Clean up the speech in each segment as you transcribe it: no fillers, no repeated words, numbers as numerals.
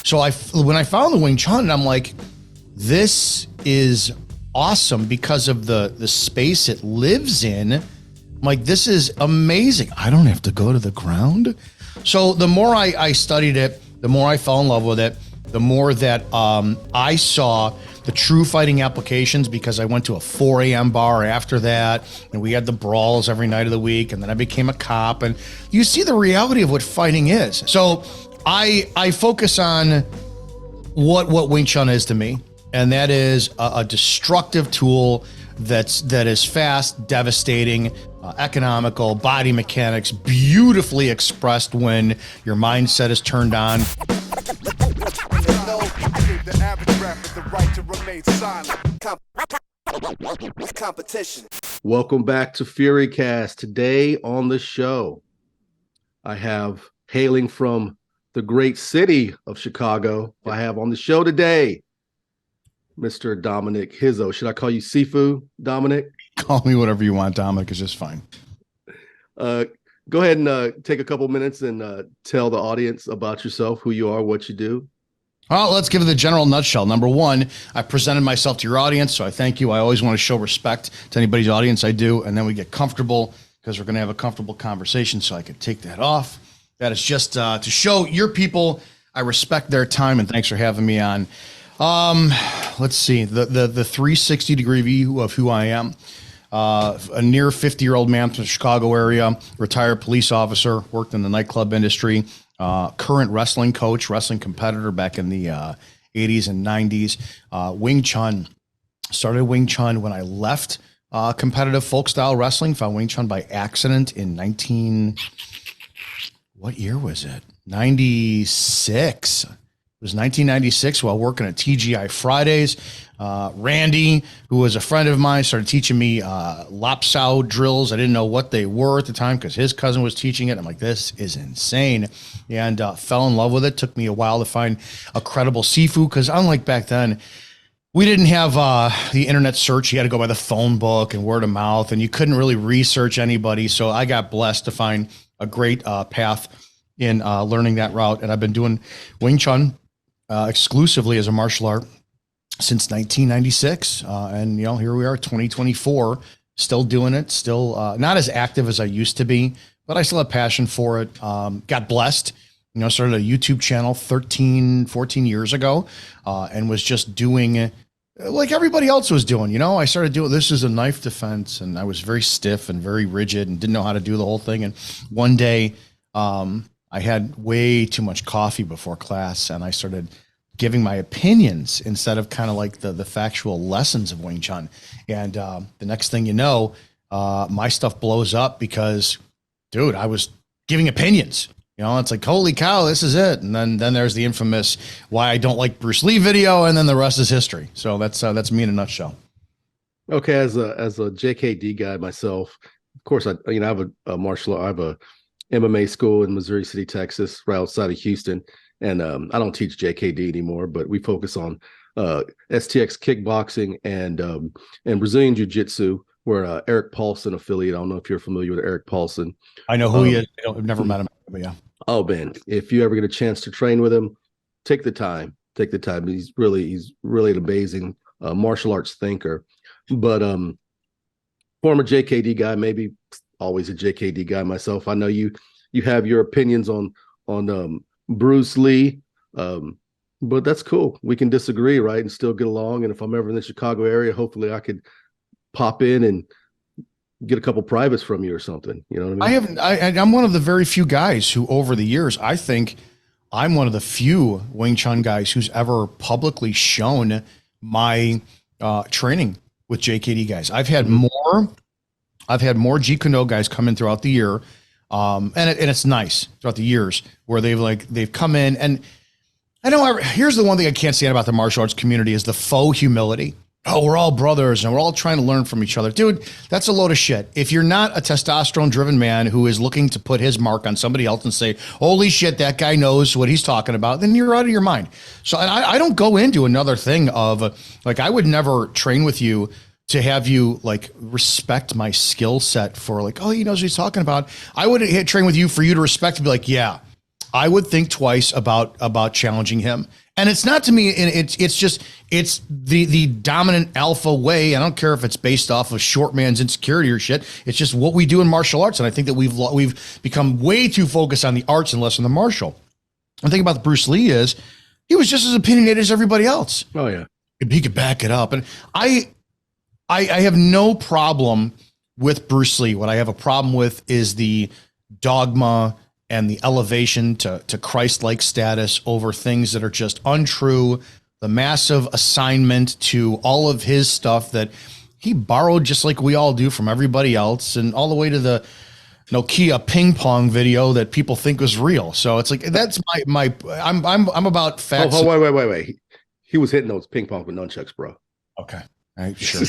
So when I found the Wing Chun, I'm like, this is awesome because of the space it lives in. I'm like, this is amazing. I don't have to go to the ground. So the more I studied it, the more I fell in love with it, the more that I saw the true fighting applications, because I went to a 4 a.m. bar after that, and we had the brawls every night of the week, and then I became a cop, and you see the reality of what fighting is. So I focus on what Wing Chun is to me, and that is a destructive tool that is fast, devastating, economical, body mechanics, beautifully expressed when your mindset is turned on. Welcome back to FURYCAST. Today on the show, I have, hailing from the great city of Chicago, I have on the show today Mr. Dominick Izzo. Should I call you Sifu, Dominic? Call me whatever you want, Dominic, is just fine. Go ahead and take a couple minutes and tell the audience about yourself, who you are, what you do. Well, let's give it the general nutshell. Number one, I presented myself to your audience, so I thank you. I always want to show respect to anybody's audience. I do, and then we get comfortable because we're going to have a comfortable conversation, so I can take that off. That is just to show your people I respect their time, and thanks for having me on. Let's see, the 360-degree view of who I am. A near 50-year-old man from the Chicago area, retired police officer, worked in the nightclub industry, current wrestling coach, wrestling competitor back in the 80s and 90s. Wing Chun. Started Wing Chun when I left competitive folk-style wrestling. Found Wing Chun by accident in what year was it? 96. It was 1996 while working at TGI Fridays. Randy, who was a friend of mine, started teaching me lopsow drills. I didn't know what they were at the time because his cousin was teaching it. I'm like, this is insane. And fell in love with it. Took me a while to find a credible Sifu because unlike back then, we didn't have the internet search. You had to go by the phone book and word of mouth, and you couldn't really research anybody. So I got blessed to find a great path in learning that route. And I've been doing Wing Chun exclusively as a martial art since 1996. And, here we are, 2024, still doing it, still not as active as I used to be, but I still have passion for it. Got blessed, started a YouTube channel 14 years ago and was just doing like everybody else was doing. I started doing this as a knife defense, and I was very stiff and very rigid and didn't know how to do the whole thing. And one day I had way too much coffee before class, and I started giving my opinions instead of kind of like the factual lessons of Wing Chun. And the next thing you know, my stuff blows up because, dude, I was giving opinions. It's like, holy cow, this is it. And then there's the infamous why I don't like Bruce Lee video, and then the rest is history. So that's me in a nutshell. Okay, as a JKD guy myself, of course, I have a martial art. I have a MMA school in Missouri City, Texas, right outside of Houston. And I don't teach JKD anymore, but we focus on STX kickboxing and Brazilian Jiu-Jitsu. We're an Eric Paulson affiliate. I don't know if you're familiar with Eric Paulson. I know who he is. I've never met him, but yeah. Oh, man, if you ever get a chance to train with him, take the time. He's really an amazing martial arts thinker. But former JKD guy, maybe always a JKD guy myself. I know you have your opinions on Bruce Lee, but that's cool. We can disagree, right, and still get along. And if I'm ever in the Chicago area, hopefully I could pop in and get a couple privates from you or something. You know what I mean? I'm one of the very few guys who, over the years, I think I'm one of the few Wing Chun guys who's ever publicly shown my training with JKD guys. I've had more Jeet Kune Do guys come in throughout the year. And it's nice throughout the years where they've come in, and I know here's the one thing I can't stand about the martial arts community is the faux humility. Oh, we're all brothers and we're all trying to learn from each other. Dude, that's a load of shit. If you're not a testosterone driven man who is looking to put his mark on somebody else and say, holy shit, that guy knows what he's talking about, then you're out of your mind. So I don't go into another thing of like, I would never train with you to have you like respect my skill set for like, oh, he knows what he's talking about. I would train with you for you to respect and be like, yeah, I would think twice about challenging him. And it's not to me, it's the dominant alpha way. I don't care if it's based off of short man's insecurity or shit. It's just what we do in martial arts. And I think that we've become way too focused on the arts and less on the martial. The thing about Bruce Lee is he was just as opinionated as everybody else. Oh yeah. He could back it up. And I have no problem with Bruce Lee. What I have a problem with is the dogma and the elevation to Christ-like status over things that are just untrue, the massive assignment to all of his stuff that he borrowed just like we all do from everybody else, and all the way to the Nokia ping pong video that people think was real. So it's like, that's I'm about facts. Oh, wait. He was hitting those ping pong with nunchucks, bro. Okay. All right, sure.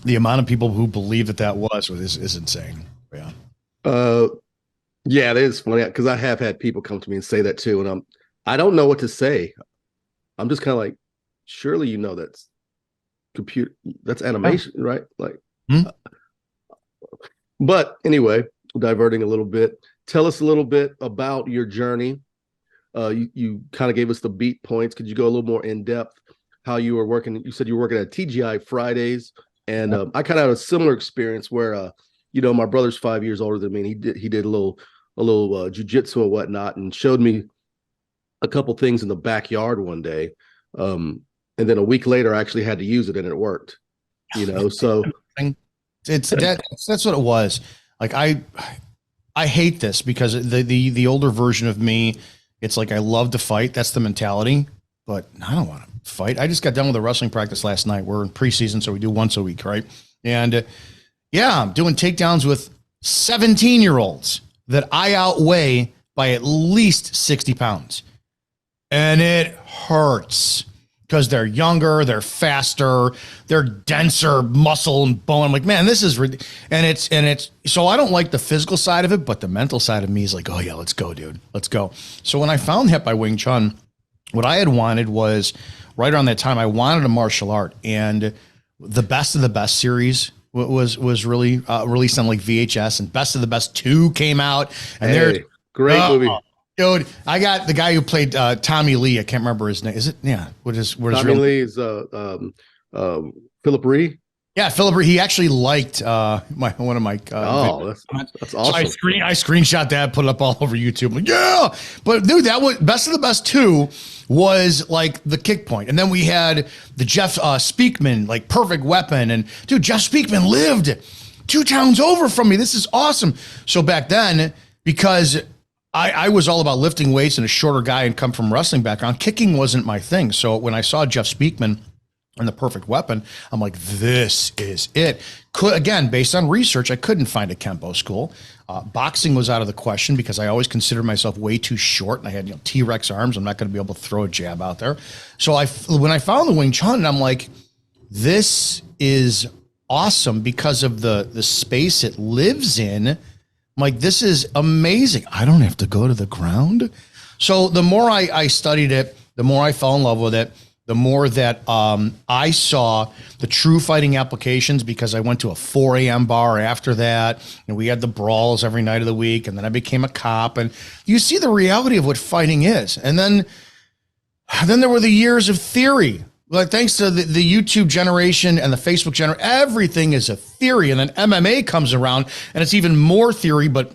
The amount of people who believe that is insane. Yeah. Yeah, it is funny because I have had people come to me and say that too, and I don't know what to say. I'm just kind of like, surely you know that's animation, right? Like, but anyway, diverting a little bit. Tell us a little bit about your journey. You kind of gave us the beat points. Could you go a little more in depth? How you were working? You said you were working at TGI Fridays, and I kind of had a similar experience where my brother's 5 years older than me, and he did a little jujitsu and whatnot, and showed me a couple things in the backyard one day. And then a week later, I actually had to use it, and it worked. So that's what it was. Like I hate this because the older version of me, it's like I love to fight. That's the mentality, but I don't want to fight. I just got done with a wrestling practice last night. We're in preseason, so we do once a week, right? And yeah, I'm doing takedowns with 17-year-olds that I outweigh by at least 60 pounds. And it hurts because they're younger, they're faster, they're denser muscle and bone. I'm like, man, this is, and it's, so I don't like the physical side of it, but the mental side of me is like, oh yeah, let's go, dude. Let's go. So when I found Hit by Wing Chun, what I had wanted was right around that time, I wanted a martial art, and the Best of the Best series was really released on like VHS, and Best of the Best 2 came out, and they're great movie. Dude, I got the guy who played Tommy Lee. I can't remember his name. Is it? Yeah. What is Tommy Lee is Philip Ree. Yeah, Philip Ree. He actually liked one of my. That's awesome. So I screenshot that, put it up all over YouTube. I'm like, yeah, but dude, that was Best of the Best 2 was like the kick point, and then we had the Jeff Speakman, like Perfect Weapon, and dude, Jeff Speakman lived 2 towns over from me. This is awesome. So back then, because I was all about lifting weights and a shorter guy and come from wrestling background, kicking wasn't my thing. So when I saw Jeff Speakman and the Perfect Weapon, I'm like, this is it. Again, based on research, I couldn't find a Kempo school. Boxing was out of the question because I always considered myself way too short, and I had T-Rex arms. I'm not going to be able to throw a jab out there. So when I found the Wing Chun, I'm like, this is awesome because of the space it lives in. I'm like, this is amazing. I don't have to go to the ground. So the more I studied it, the more I fell in love with it, the more that I saw the true fighting applications, because I went to a 4 a.m. bar after that, and we had the brawls every night of the week, and then I became a cop, and you see the reality of what fighting is. And then there were the years of theory. Like, thanks to the YouTube generation and the Facebook generation, everything is a theory. And then MMA comes around, and it's even more theory, but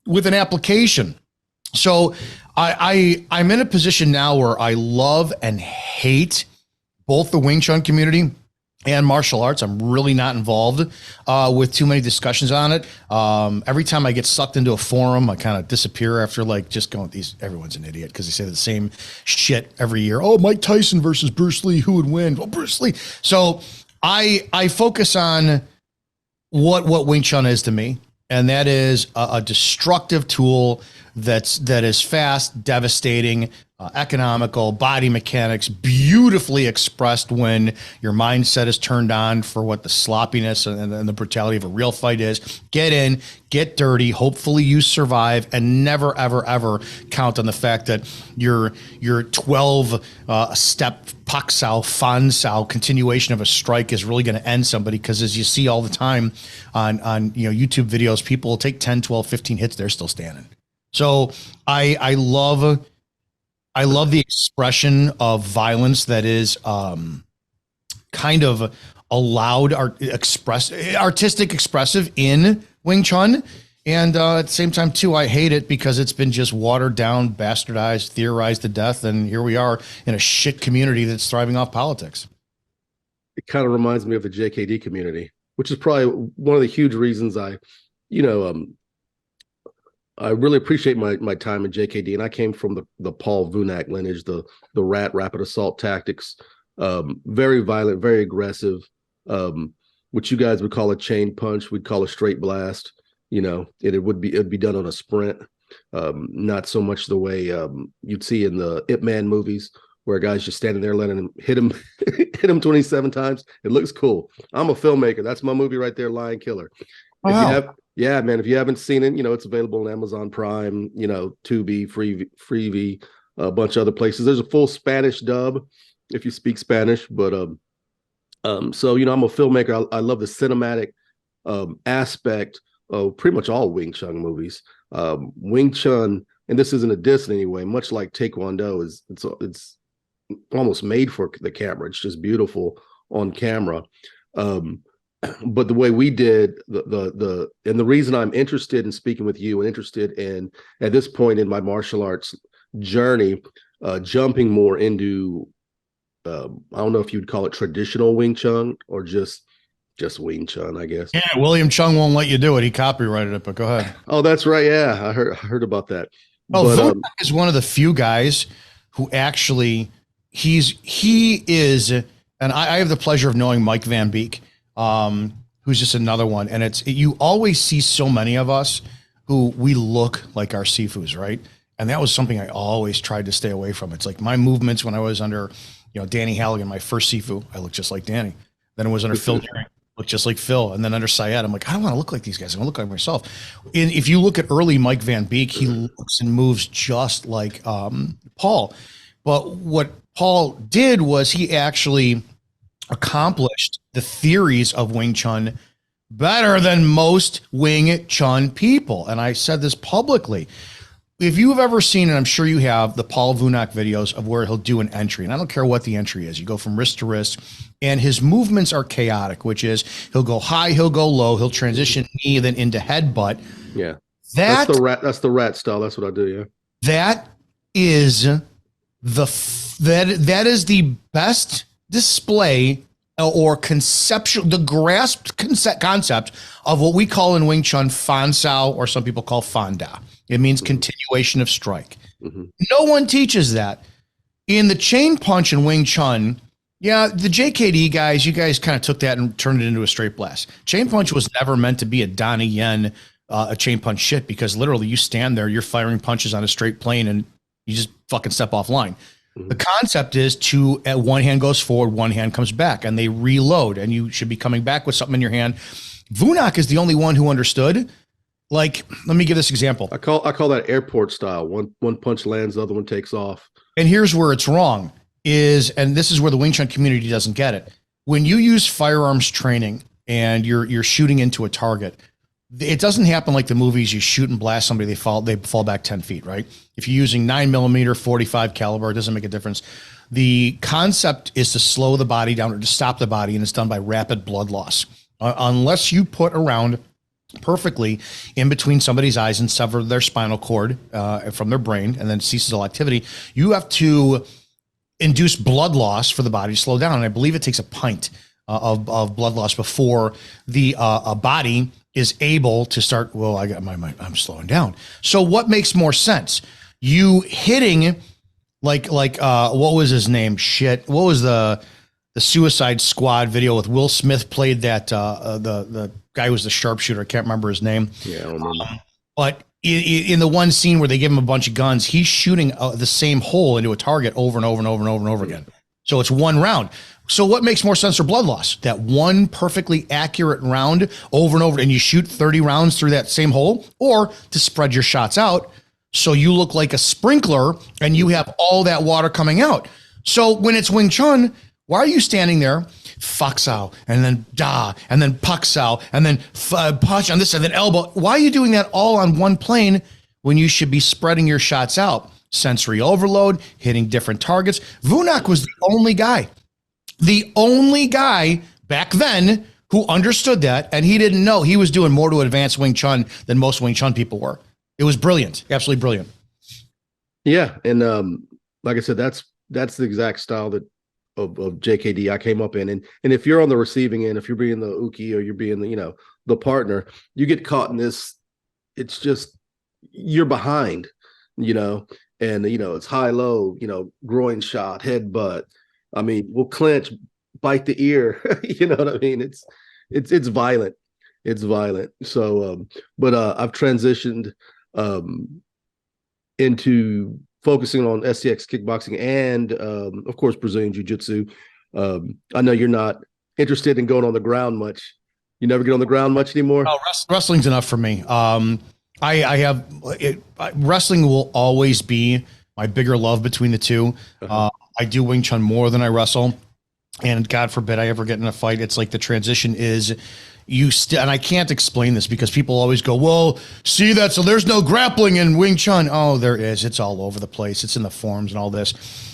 with an application. So I'm in a position now where I love and hate both the Wing Chun community and martial arts. I'm really not involved with too many discussions on it. Every time I get sucked into a forum, I kind of disappear after like just going, everyone's an idiot because they say the same shit every year. Oh, Mike Tyson versus Bruce Lee, who would win? Well, Bruce Lee. So I focus on what Wing Chun is to me, and that is a destructive tool that is fast, devastating, economical, body mechanics, beautiful beautifully expressed when your mindset is turned on for what the sloppiness and the brutality of a real fight is. Get in, get dirty. Hopefully you survive, and never, ever, ever count on the fact that your 12 step pak sao, fan sao continuation of a strike is really going to end somebody. Because as you see all the time on YouTube videos, people will take 10, 12, 15 hits. They're still standing. So I love the expression of violence that is kind of allowed, artistic, expressive in Wing Chun. And at the same time, too, I hate it because it's been just watered down, bastardized, theorized to death. And here we are in a shit community that's thriving off politics. It kind of reminds me of the JKD community, which is probably one of the huge reasons I really appreciate my time in JKD, and I came from the Paul Vunak lineage, the rapid assault tactics, very violent, very aggressive, what you guys would call a chain punch, we'd call a straight blast. It'd be done on a sprint, not so much the way you'd see in the Ip Man movies, where a guy's just standing there letting him hit him 27 times. It looks cool. I'm a filmmaker. That's my movie right there, Lion Killer. Wow. Yeah, man, if you haven't seen it, it's available on Amazon Prime, Tubi, Freevee, a bunch of other places. There's a full Spanish dub if you speak Spanish, but so I'm a filmmaker. I love the cinematic aspect of pretty much all Wing Chun movies. Wing Chun, and this isn't a diss in any way, much like Taekwondo, it's almost made for the camera. It's just beautiful on camera. But the way we did and the reason I'm interested in speaking with you and interested in, at this point in my martial arts journey, jumping more into, I don't know if you'd call it traditional Wing Chun or just Wing Chun, I guess. Yeah, William Chung won't let you do it. He copyrighted it, but go ahead. Oh, that's right. Yeah, I heard about that. Well, Vunak is one of the few guys who actually he is, and I have the pleasure of knowing Mike Van Beek. Who's just another one. And you always see so many of us who we look like our Sifus, right? And that was something I always tried to stay away from. It's like my movements when I was under, Danny Halligan, my first Sifu, I looked just like Danny. Then it was under Phil Derrick, looked just like Phil. And then under Syed, I'm like, I don't want to look like these guys. I want to look like myself. And if you look at early Mike Van Beek, he looks and moves just like Paul. But what Paul did was he actually accomplished the theories of Wing Chun better than most Wing Chun people. And I said this publicly. If you have ever seen, and I'm sure you have, the Paul Vunak videos of where he'll do an entry, and I don't care what the entry is, you go from wrist to wrist, and his movements are chaotic, which is he'll go high, he'll go low, he'll transition knee, then into headbutt. Yeah. That's the rat style. That's what I do. Yeah. That is that is the best display or conceptual, the grasped concept of what we call in Wing Chun fan sao, or some people call fan da. It means continuation of strike. Mm-hmm. No one teaches that. In the chain punch in Wing Chun, yeah, the JKD guys, you guys kind of took that and turned it into a straight blast. Chain punch was never meant to be a Donnie Yen, a chain punch shit, because literally you stand there, you're firing punches on a straight plane and you just fucking step offline. Mm-hmm. The concept is one hand goes forward, one hand comes back, and they reload, and you should be coming back with something in your hand. Vunak is the only one who understood. Like, let me give this example. I call that airport style. One punch lands, the other one takes off. And here's where it's wrong and this is where the Wing Chun community doesn't get it. When you use firearms training and you're shooting into a target, it doesn't happen like the movies. You shoot and blast somebody, they fall back 10 feet, right? If you're using 9mm, 45 caliber, it doesn't make a difference. The concept is to slow the body down or to stop the body, and it's done by rapid blood loss. Unless you put around perfectly in between somebody's eyes and sever their spinal cord from their brain, and then ceases all activity, you have to induce blood loss for the body to slow down. And I believe it takes a pint of blood loss before the body is able to start. Well, I'm slowing down. So what makes more sense? You hitting like what was his name? Shit. What was the Suicide Squad video with Will Smith played that the guy who was the sharpshooter? I can't remember his name. Yeah, I don't remember. But in the one scene where they give him a bunch of guns, he's shooting the same hole into a target over and over and over and over and over again. So it's one round. So what makes more sense for blood loss? That one perfectly accurate round over and over, and you shoot 30 rounds through that same hole, or to spread your shots out so you look like a sprinkler and you have all that water coming out. So when it's Wing Chun, why are you standing there? Faksao, and then da, and then paksao, and then punch on this, and then elbow. Why are you doing that all on one plane when you should be spreading your shots out? Sensory overload, hitting different targets. Vunak was the only guy back then who understood that, and he didn't know he was doing more to advance Wing Chun than most Wing Chun people were. It was brilliant, absolutely brilliant. Yeah, and like I said, that's the exact style that of JKD I came up in, and if you're on the receiving end, if you're being the uke or you're being the the partner, you get caught in this. It's just you're behind, and it's high low, groin shot, headbutt. I mean, we'll clinch, bite the ear. You know what I mean? It's violent. It's violent. So, but I've transitioned into focusing on SCX kickboxing and, of course, Brazilian Jiu-Jitsu. I know you're not interested in going on the ground much. You never get on the ground much anymore? Oh, wrestling's enough for me. Wrestling will always be my bigger love between the two. I do Wing Chun more than I wrestle. And God forbid I ever get in a fight. It's like the transition is and I can't explain this because people always go, well, see that. So there's no grappling in Wing Chun. Oh, there is. It's all over the place. It's in the forms and all this.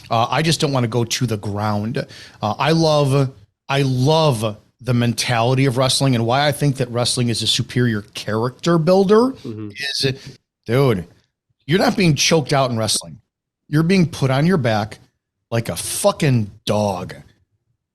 I just don't want to go to the ground. I love the mentality of wrestling, and why I think that wrestling is a superior character builder is, dude, you're not being choked out in wrestling. You're being put on your back like a fucking dog.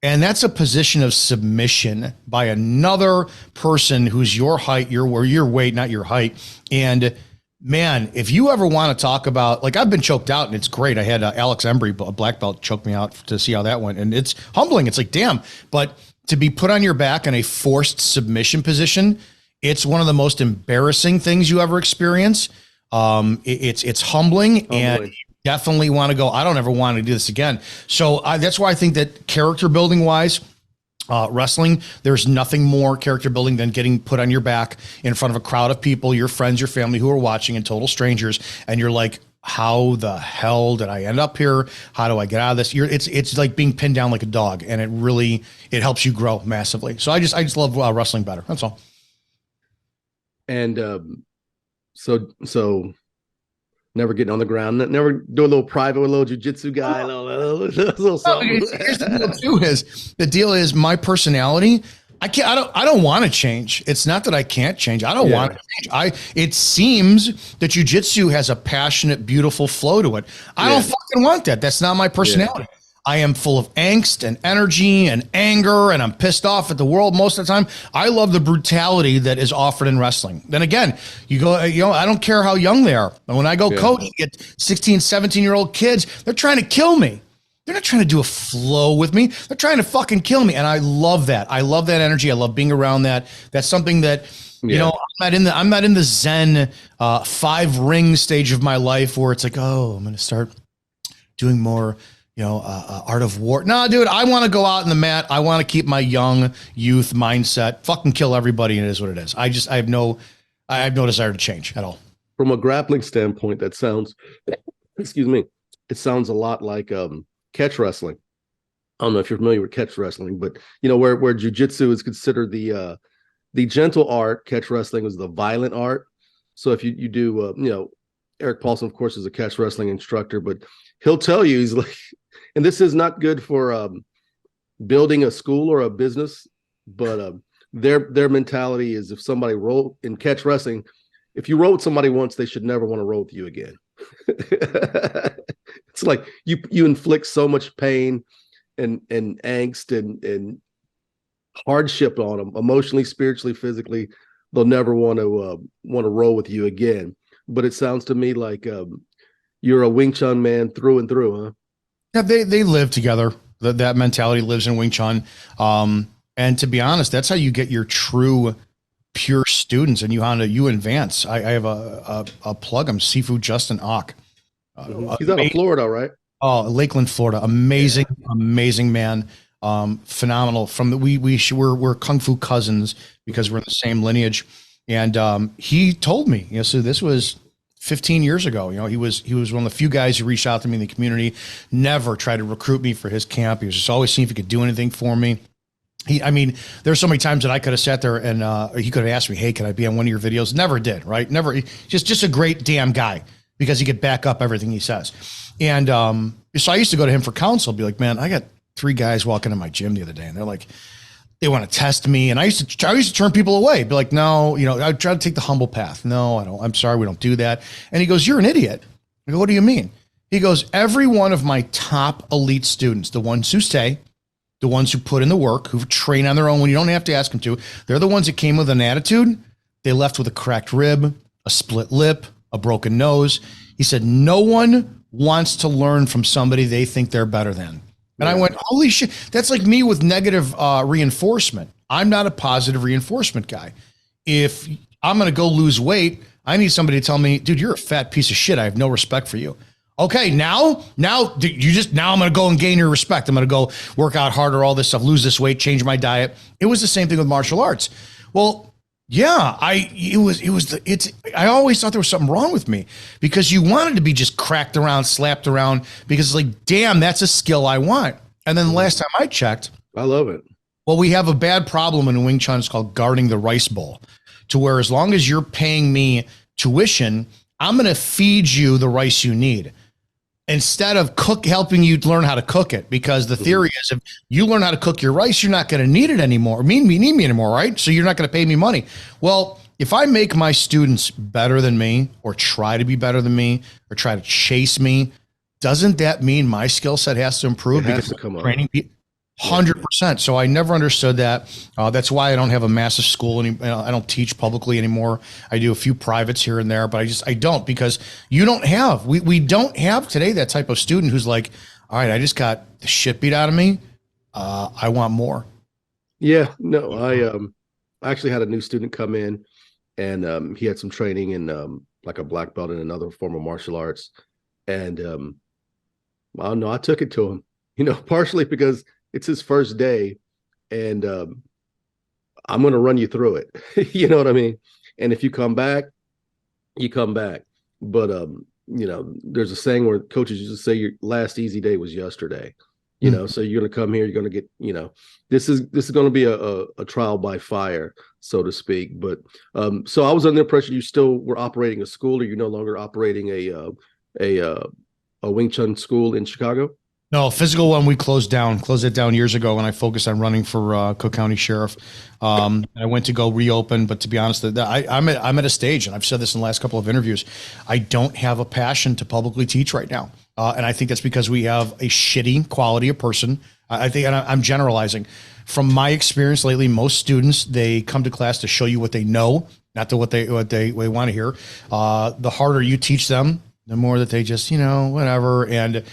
And that's a position of submission by another person who's your height, your weight, not your height. And man, if you ever want to talk about, like, I've been choked out and it's great. I had Alex Embry, a black belt, choke me out to see how that went. And it's humbling. It's like, damn. But to be put on your back in a forced submission position, it's one of the most embarrassing things you ever experience. It's humbling. And definitely want to go, I don't ever want to do this again. So that's why I think that character building wise, wrestling, there's nothing more character building than getting put on your back in front of a crowd of people, your friends, your family who are watching, and total strangers. And you're like, how the hell did I end up here? How do I get out of this? It's like being pinned down like a dog, and it helps you grow massively. So I just love wrestling better. That's all. And so never getting on the ground, never do a little private with a little jiu-jitsu guy, a little something. Here's the deal is my personality. I don't want to change. It's not that I can't change. I don't want to change. It seems that jiu-jitsu has a passionate, beautiful flow to it. I don't fucking want that. That's not my personality. Yeah. I am full of angst and energy and anger, and I'm pissed off at the world most of the time. I love the brutality that is offered in wrestling. Then again, you go, I don't care how young they are. And when I go coach, you get 16, 17-year-old kids, they're trying to kill me. They're not trying to do a flow with me. They're trying to fucking kill me. And I love that. I love that energy. I love being around that. That's something that, I'm not in the Zen 5 ring stage of my life where it's like, oh, I'm going to start doing more, art of war. No, dude, I want to go out in the mat. I want to keep my young youth mindset, fucking kill everybody. And it is what it is. I have no desire to change at all. From a grappling standpoint, that sounds, excuse me, it sounds a lot like catch wrestling. I don't know if you're familiar with catch wrestling, but where jiu-jitsu is considered the gentle art, catch wrestling is the violent art. So if you do, Eric Paulson, of course, is a catch wrestling instructor, but he'll tell you, he's like, and this is not good for building a school or a business, but their mentality is if somebody roll in catch wrestling, if you roll with somebody once, they should never want to roll with you again. It's like you inflict so much pain and angst and hardship on them, emotionally, spiritually, physically. They'll never want to roll with you again. But it sounds to me like you're a Wing Chun man through and through, huh? Yeah, they live together. That mentality lives in Wing Chun. And to be honest, that's how you get your true, pure students, and you advance. I have a plug. I'm Sifu Justin Ock. He's out of Florida, right? Oh, Lakeland, Florida. Amazing, amazing man. Phenomenal. We're Kung Fu cousins because we're in the same lineage. And he told me, so this was 15 years ago. He was one of the few guys who reached out to me in the community, never tried to recruit me for his camp. He was just always seeing if he could do anything for me. There's so many times that I could have sat there and he could have asked me, hey, can I be on one of your videos? Never did, right? Never. Just a great damn guy because he could back up everything he says. And so I used to go to him for counsel, be like, man, I got 3 guys walking in my gym the other day and they're like, they want to test me. And I used to turn people away, be like, no, I try to take the humble path. No, I don't. I'm sorry. We don't do that. And he goes, you're an idiot. I go, what do you mean? He goes, every one of my top elite students, the ones who stay, the ones who put in the work, who train on their own when you don't have to ask them to, they're the ones that came with an attitude. They left with a cracked rib, a split lip, a broken nose. He said, no one wants to learn from somebody they think they're better than. And I went, holy shit, that's like me with negative reinforcement. I'm not a positive reinforcement guy. If I'm going to go lose weight, I need somebody to tell me, dude, you're a fat piece of shit. I have no respect for you. Okay, now I'm going to go and gain your respect. I'm going to go work out harder, all this stuff, lose this weight, change my diet. It was the same thing with martial arts. Well, yeah, I always thought there was something wrong with me because you wanted to be just cracked around, slapped around because it's like, damn, that's a skill I want. And then the last time I checked, I love it. Well, we have a bad problem in Wing Chun. It's called guarding the rice bowl, to where as long as you're paying me tuition, I'm going to feed you the rice you need, instead of helping you learn how to cook it. Because the theory is if you learn how to cook your rice, you're not going to need it anymore, need me anymore, right? So you're not going to pay me money. Well, if I make my students better than me or try to be better than me or try to chase me, doesn't that mean my skill set has to improve? It has to come up. Training people. 100%. So I never understood that. That's why I don't have a massive school. I don't teach publicly anymore. I do a few privates here and there, but I don't, because we don't have today that type of student who's like, all right, I just got the shit beat out of me. I want more. Yeah, no, I actually had a new student come in and he had some training in like a black belt in another form of martial arts. And I don't know, I took it to him, partially because it's his first day and I'm going to run you through it. You know what I mean? And if you come back, you come back. But, there's a saying where coaches used to say your last easy day was yesterday, so you're going to come here, you're going to get, this is going to be a trial by fire, so to speak. But so I was under the impression you still were operating a school, or you're no longer operating a Wing Chun school in Chicago? No, physical one we closed it down years ago when I focused on running for Cook County Sheriff. I went to go reopen, but to be honest, I'm at a stage, and I've said this in the last couple of interviews, I don't have a passion to publicly teach right now. And I think that's because we have a shitty quality of person. I think, and I'm generalizing. From my experience lately, most students, they come to class to show you what they know, not to what they want to hear. The harder you teach them, the more that they just, whatever. And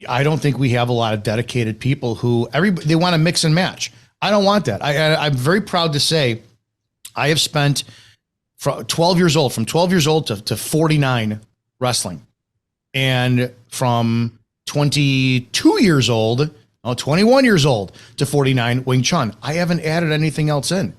I don't think we have a lot of dedicated people who they want to mix and match. I don't want that. I'm very proud to say I have spent from 12 years old to 49 wrestling. And from 21 years old to 49 Wing Chun. I haven't added anything else in.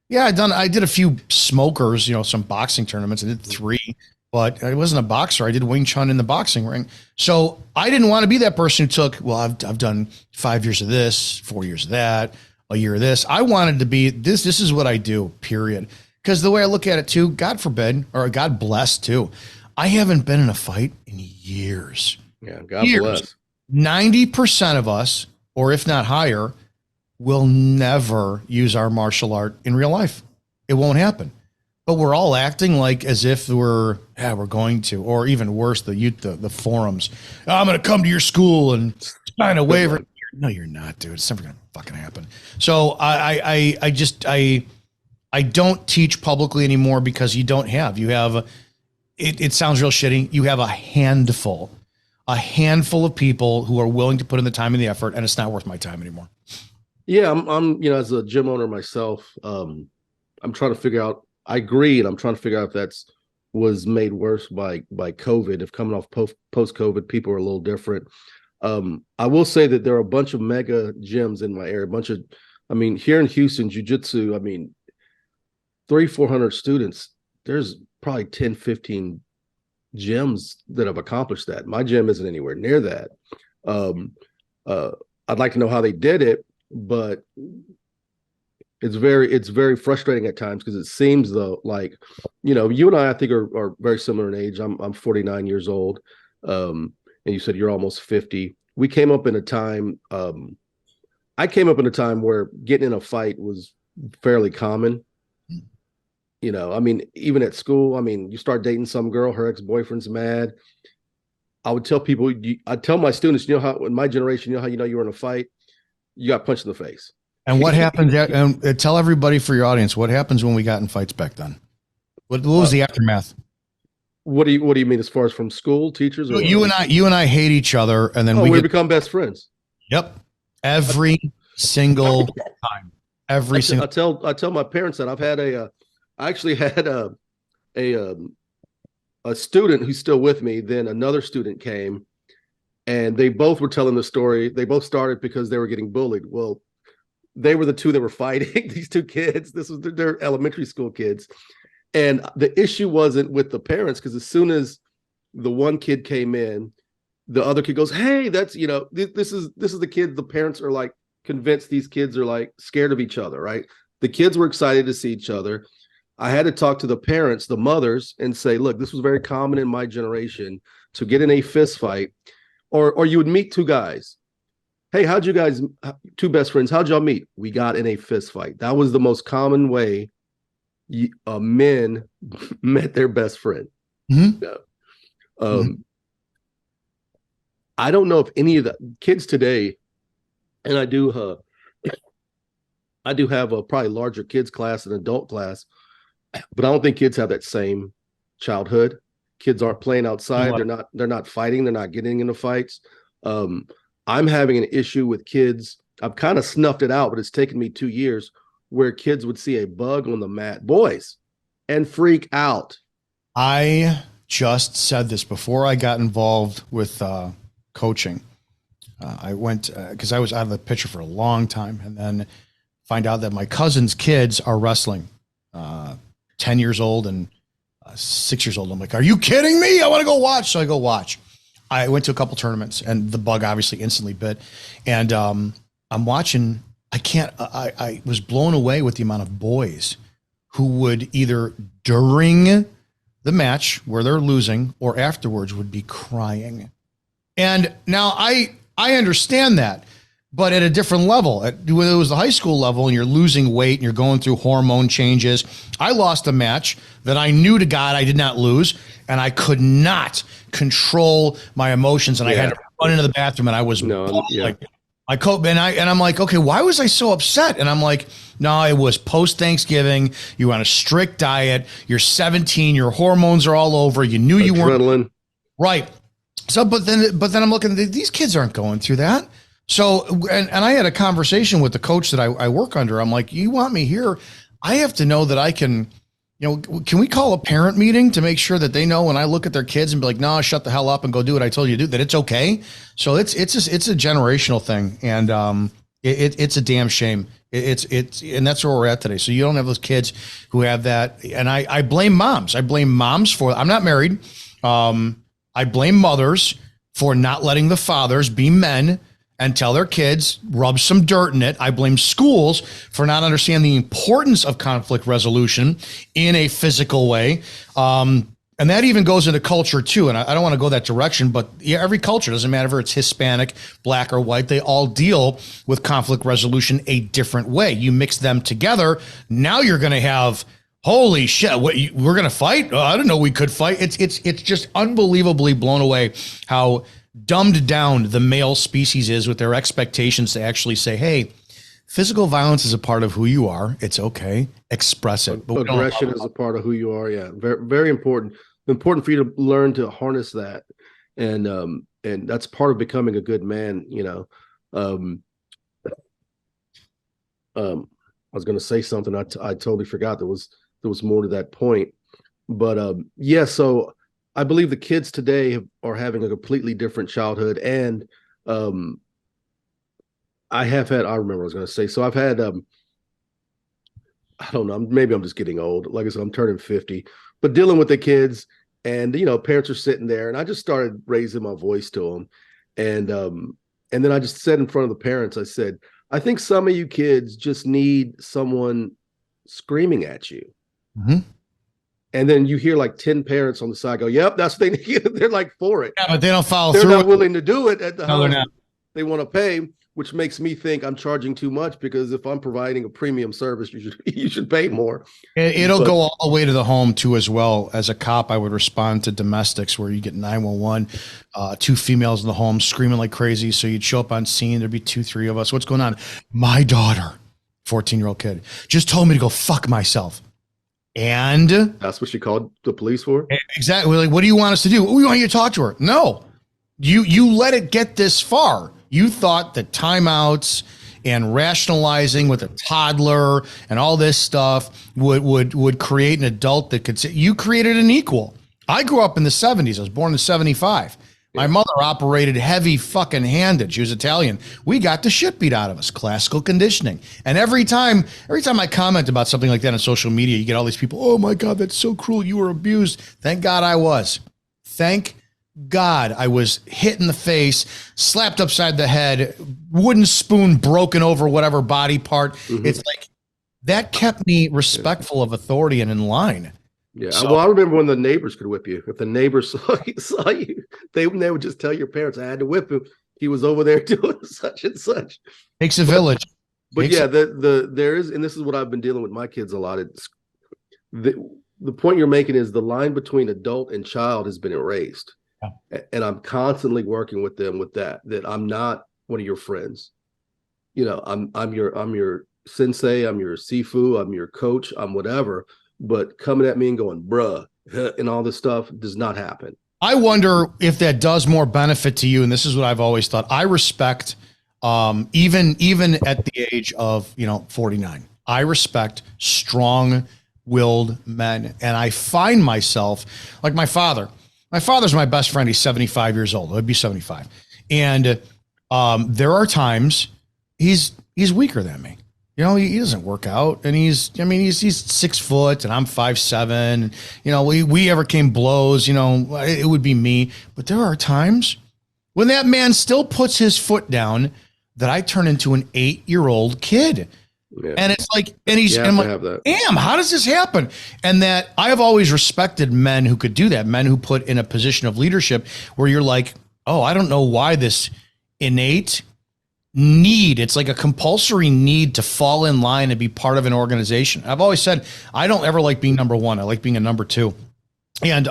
Yeah, I did a few smokers, some boxing tournaments. I did 3. But I wasn't a boxer. I did Wing Chun in the boxing ring. So I didn't want to be that person who took, I've done 5 years of this, 4 years of that, a year of this. I wanted to be this. This is what I do, period. Because the way I look at it too, God forbid, or God bless too, I haven't been in a fight in years. Yeah, God bless. 90% of us, or if not higher, will never use our martial art in real life. It won't happen. But we're all acting like as if we're going to, or even worse, the forums. I'm going to come to your school and sign a waiver. No, you're not, dude. It's never going to fucking happen. So I don't teach publicly anymore because you have, it sounds real shitty. You have a handful of people who are willing to put in the time and the effort, and it's not worth my time anymore. Yeah. I'm as a gym owner myself, I'm trying to figure out, I agree. And I'm trying to figure out if that's was made worse by COVID. If coming off post COVID, people are a little different. I will say that there are a bunch of mega gyms in my area. I mean, here in Houston, jiu-jitsu, I mean, 300-400 students. There's probably 10, 15 gyms that have accomplished that. My gym isn't anywhere near that. I'd like to know how they did it, but it's very frustrating at times because it seems though like, you and I think are very similar in age. I'm 49 years old, and you said you're almost 50. We came up in a time. I came up in a time where getting in a fight was fairly common. I mean, even at school, I mean, you start dating some girl, her ex-boyfriend's mad. I would tell people, I tell my students, how in my generation, how you were in a fight, you got punched in the face. And what happens? And tell everybody for your audience what happens when we got in fights back then. What was the aftermath? What do you mean as far as from school, teachers? Or you and I hate each other, and then we become best friends. Yep, every single time. I tell my parents that I've had I actually had a student who's still with me. Then another student came, and they both were telling the story. They both started because they were getting bullied. Well, they were the two that were fighting. These two kids. This was their elementary school kids, and the issue wasn't with the parents because as soon as the one kid came in, the other kid goes, "Hey, that's this is the kid." The parents are like convinced these kids are like scared of each other, right? The kids were excited to see each other. I had to talk to the parents, the mothers, and say, look, this was very common in my generation to get in a fist fight, or you would meet two guys. Hey, two best friends, how'd y'all meet? We got in a fist fight. That was the most common way men met their best friend. Mm-hmm. I don't know if any of the kids today, and I do have a probably larger kids class than adult class, but I don't think kids have that same childhood. Kids aren't playing outside. They're not fighting. They're not getting into fights. I'm having an issue with kids. I've kind of snuffed it out, but it's taken me 2 years where kids would see a bug on the mat, boys, and freak out. I just said this before I got involved with coaching. I went because I was out of the picture for a long time, and then find out that my cousin's kids are wrestling, 10 years old and 6 years old. I'm like, are you kidding me? I want to go watch. So I go watch. I went to a couple tournaments, and the bug obviously instantly bit. And I'm watching. I was blown away with the amount of boys who would either during the match where they're losing or afterwards would be crying. And now I understand that, but at a different level. When it was the high school level and you're losing weight and you're going through hormone changes, I lost a match that I knew to God I did not lose, and I could not control my emotions, and I had to run into the bathroom, and I was I'm like, okay, why was I so upset? And I'm like, no, it was post Thanksgiving. You were on a strict diet. You're 17. Your hormones are all over. You knew you weren't right. So, but then I'm looking. These kids aren't going through that. So, and I had a conversation with the coach that I work under. I'm like, you want me here? I have to know that I can. Can we call a parent meeting to make sure that they know when I look at their kids and be like, no, shut the hell up and go do what I told you to do, that it's okay. So it's a generational thing. And it's a damn shame. And that's where we're at today. So you don't have those kids who have that. And I blame moms. I'm not married. I blame mothers for not letting the fathers be men and tell their kids, rub some dirt in it. I blame schools for not understanding the importance of conflict resolution in a physical way. And that even goes into culture too. And I don't want to go that direction, but every culture, doesn't matter if it's Hispanic, black or white, they all deal with conflict resolution a different way. You mix them together. Now you're going to have, holy shit, we're going to fight? I didn't know we could fight. It's just unbelievably blown away how dumbed down the male species is with their expectations to actually say, hey, physical violence is a part of who you are. It's okay. Express it. But aggression is a part of who you are. Yeah. Very, very important. Important for you to learn to harness that. And that's part of becoming a good man. I was going to say something. I totally forgot. There was more to that point, But yeah, so I believe the kids today are having a completely different childhood. And um, I remember what I was going to say. So I've had, I don't know, maybe I'm just getting old. Like I said, I'm turning 50, but dealing with the kids, and, parents are sitting there, and I just started raising my voice to them. And then I just said in front of the parents, I said, I think some of you kids just need someone screaming at you. Mm-hmm. And then you hear like 10 parents on the side go, yep, that's what they need. They're like for it. Yeah, but they don't follow They're through. not willing to do it at the No, they're house not. they want to pay, which makes me think I'm charging too much, because if I'm providing a premium service, you should pay more. It'll go all the way to the home too, as well. As a cop, I would respond to domestics where you get 911, two females in the home screaming like crazy. So you'd show up on scene. There'd be 2-3 of us. What's going on? My daughter, 14-year-old kid, just told me to go fuck myself. And that's what she called the police for? Exactly. Like, what do you want us to do? We want you to talk to her. No, you let it get this far. You thought that timeouts and rationalizing with a toddler and all this stuff would create an adult that could say, you created an equal. I grew up in the 70s. I was born in 75. My mother operated heavy fucking handed. She was Italian. We got the shit beat out of us. Classical conditioning. And every time I comment about something like that on social media, you get all these people, oh my God, that's so cruel. You were abused. Thank God I was. Thank God I was hit in the face, slapped upside the head, wooden spoon broken over whatever body part. Mm-hmm. It's like that kept me respectful of authority and in line. Yeah. So, well, I remember when the neighbors could whip you. If the neighbors saw you, they would just tell your parents, I had to whip him. He was over there doing such and such. Takes a village. But yeah, there is, and this is what I've been dealing with my kids a lot. It's the point you're making is the line between adult and child has been erased. Yeah. And I'm constantly working with them with that I'm not one of your friends. I'm your sensei, I'm your Sifu, I'm your coach, I'm whatever. But coming at me and going, bruh, and all this stuff does not happen. I wonder if that does more benefit to you. And this is what I've always thought. I respect, even at the age of, 49, I respect strong-willed men. And I find myself like my father. My father's my best friend. He's 75 years old. He'd be 75. And there are times he's weaker than me. He doesn't work out, and he's 6 foot and I'm 5'7". We ever came blows, it would be me. But there are times when that man still puts his foot down that I turn into an 8-year-old kid. Yeah. And it's like, and I'm like, damn, how does this happen? And that I have always respected men who could do that, men who put in a position of leadership where you're like, oh, I don't know why this innate need, it's like a compulsory need to fall in line and be part of an organization. I've always said, I don't ever like being number one. I like being a number two. And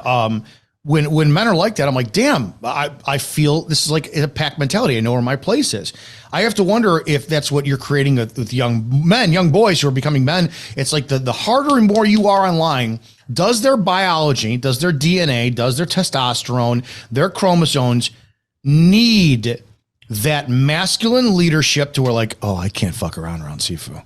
when men are like that, I'm like, damn, I feel this is like a pack mentality. I know where my place is. I have to wonder if that's what you're creating with young boys who are becoming men. It's like the harder and more you are online, does their biology, does their DNA, does their testosterone, their chromosomes need that masculine leadership to where like, oh, I can't fuck around Sifu.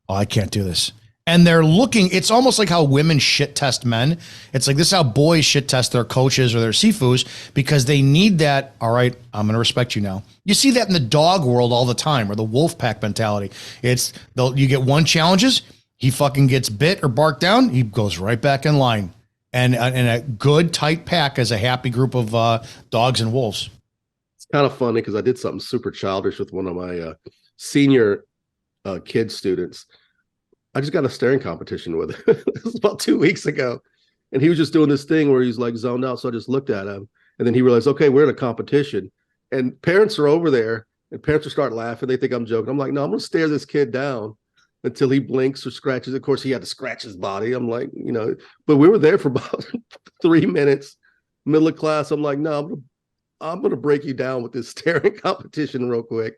Oh, I can't do this. And they're looking, it's almost like how women shit test men. It's like this is how boys shit test their coaches or their Sifus, because they need that. All right, I'm going to respect you now. You see that in the dog world all the time, or the wolf pack mentality. You get one challenges, he fucking gets bit or barked down, he goes right back in line. And a good tight pack is a happy group of dogs and wolves. Kind of funny because I did something super childish with one of my senior kid students. I just got a staring competition with him. This was about 2 weeks ago. And he was just doing this thing where he's like zoned out. So I just looked at him, and then he realized, okay, we're in a competition. And parents are over there, and parents will start laughing. They think I'm joking. I'm like, no, I'm going to stare this kid down until he blinks or scratches. Of course, he had to scratch his body. I'm like, but we were there for about 3 minutes, middle of class. I'm like, no, I'm going to break you down with this staring competition real quick.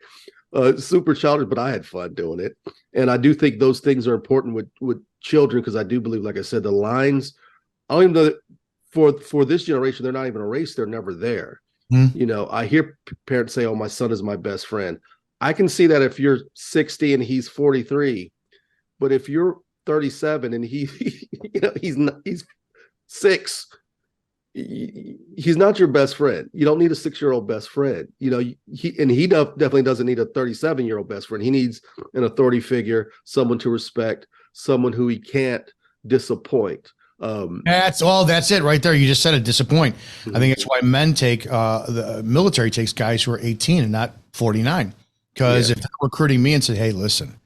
Super childish, but I had fun doing it. And I do think those things are important with children, because I do believe, like I said, the lines, I don't even know that for this generation, they're not even erased. They're never there. I hear parents say, oh, my son is my best friend. I can see that if you're 60 and he's 43, but if you're 37 and he's 6, he's not your best friend. You don't need a 6-year-old best friend. You know, he definitely doesn't need a 37-year-old best friend. He needs an authority figure, someone to respect, someone who he can't disappoint. That's it right there. You just said it, disappoint. I think it's why men take the military takes guys who are 18 and not 49. Because if they're recruiting me and say, hey, listen,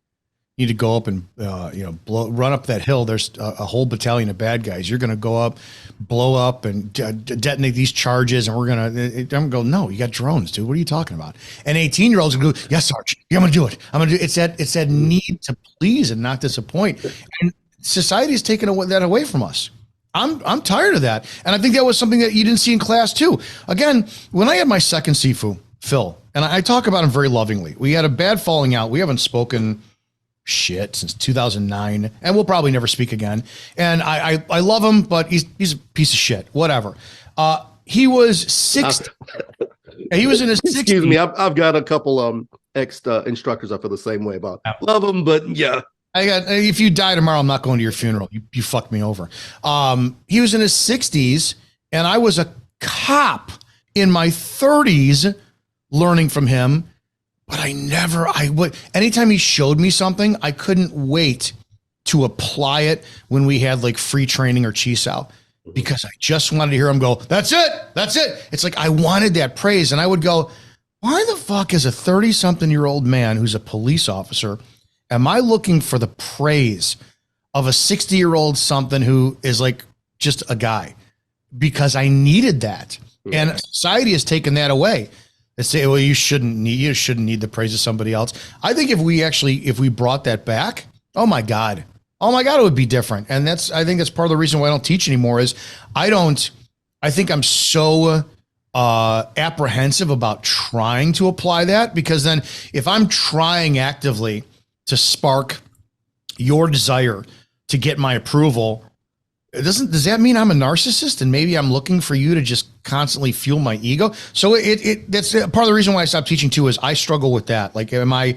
you need to go up and run up that hill. There's a whole battalion of bad guys. You're going to go up, blow up, and detonate these charges, and we're going to. I'm going to go. No, you got drones, dude. What are you talking about? And 18-year-olds go, yes, Sarge. Yeah, I'm going to do it. I'm going to do it. It's that need to please and not disappoint. And society has taken that away from us. I'm tired of that, and I think that was something that you didn't see in class too. Again, when I had my second Sifu, Phil, and I talk about him very lovingly. We had a bad falling out. We haven't spoken shit since 2009, and we'll probably never speak again. And I love him, but he's a piece of shit. Whatever. He was 60. He was in his 60s. Excuse me. I've got a couple ex instructors I feel the same way about. Love them, but yeah. If you die tomorrow, I'm not going to your funeral. You fucked me over. He was in his 60s, and I was a cop in my 30s learning from him. But anytime he showed me something, I couldn't wait to apply it when we had like free training or chi sao, because I just wanted to hear him go, that's it. That's it. It's like, I wanted that praise. And I would go, why the fuck is a 30-something-year-old man who's a police officer, am I looking for the praise of a 60-year-old something who is like just a guy? Because I needed that. And society has taken that away. They say, well, you shouldn't need the praise of somebody else. I think if we brought that back, oh my God, it would be different. And I think that's part of the reason why I don't teach anymore is I think I'm so apprehensive about trying to apply that, because then if I'm trying actively to spark your desire to get my approval, does that mean I'm a narcissist and maybe I'm looking for you to just constantly fuel my ego? So that's part of the reason why I stopped teaching too, is I struggle with that. Like, am I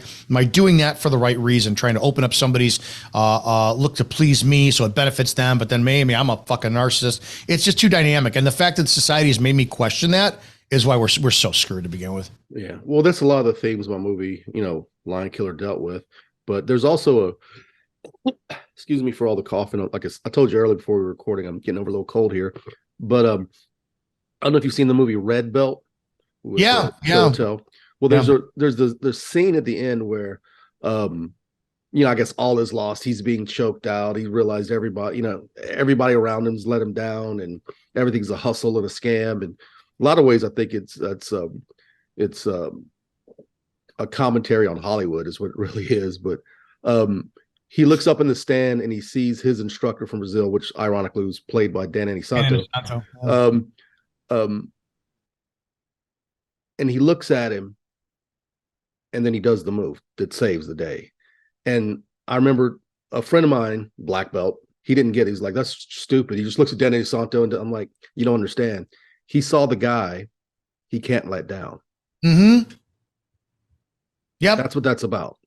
doing that for the right reason? Trying to open up somebody's look to please me so it benefits them, but then maybe I'm a fucking narcissist. It's just too dynamic. And the fact that society has made me question that is why we're so screwed to begin with. Yeah. Well, that's a lot of the themes my movie, Lion Killer dealt with. But there's also excuse me for all the coughing. Like I told you earlier before we were recording, I'm getting over a little cold here. But I don't know if you've seen the movie Red Belt. Yeah. Well, there's the scene at the end where, I guess all is lost. He's being choked out. He realized everybody around him's let him down, and everything's a hustle and a scam. And a lot of ways, I think it's a commentary on Hollywood is what it really is. But he looks up in the stand and he sees his instructor from Brazil, which ironically was played by Dan Santo. And he looks at him, and then he does the move that saves the day. And I remember a friend of mine, black belt, he didn't get it. He's like, that's stupid. He just looks at Dan Santo, and I'm like, you don't understand. He saw the guy he can't let down. Mm-hmm. Yeah, that's what that's about.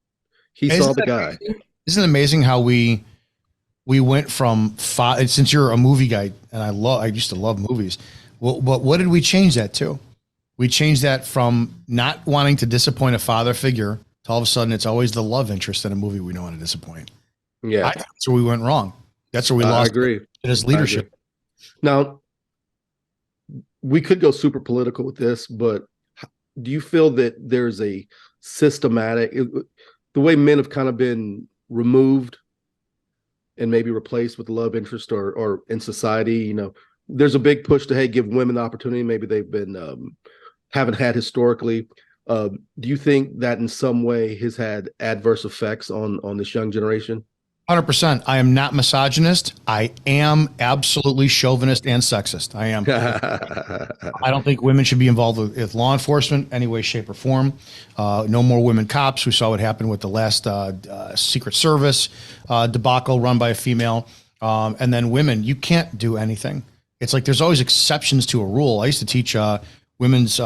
He saw the guy. Isn't it amazing how we went from since you're a movie guy, and I used to love movies. Well, what did we change that to? We changed that from not wanting to disappoint a father figure to all of a sudden it's always the love interest in a movie we don't want to disappoint. Yeah, that's where we went wrong. That's where we lost. I agree. His leadership. Now, we could go super political with this, but do you feel that there's a systematic, the way men have kind of been removed and maybe replaced with love interest or in society, there's a big push to, hey, give women the opportunity. Maybe they've been, haven't had historically. Do you think that in some way has had adverse effects on this young generation? 100%. I am not misogynist. I am absolutely chauvinist and sexist. I am. I don't think women should be involved with law enforcement any way, shape, or form. No more women cops. We saw what happened with the last Secret Service debacle run by a female. And then women, you can't do anything. It's like there's always exceptions to a rule. I used to teach women's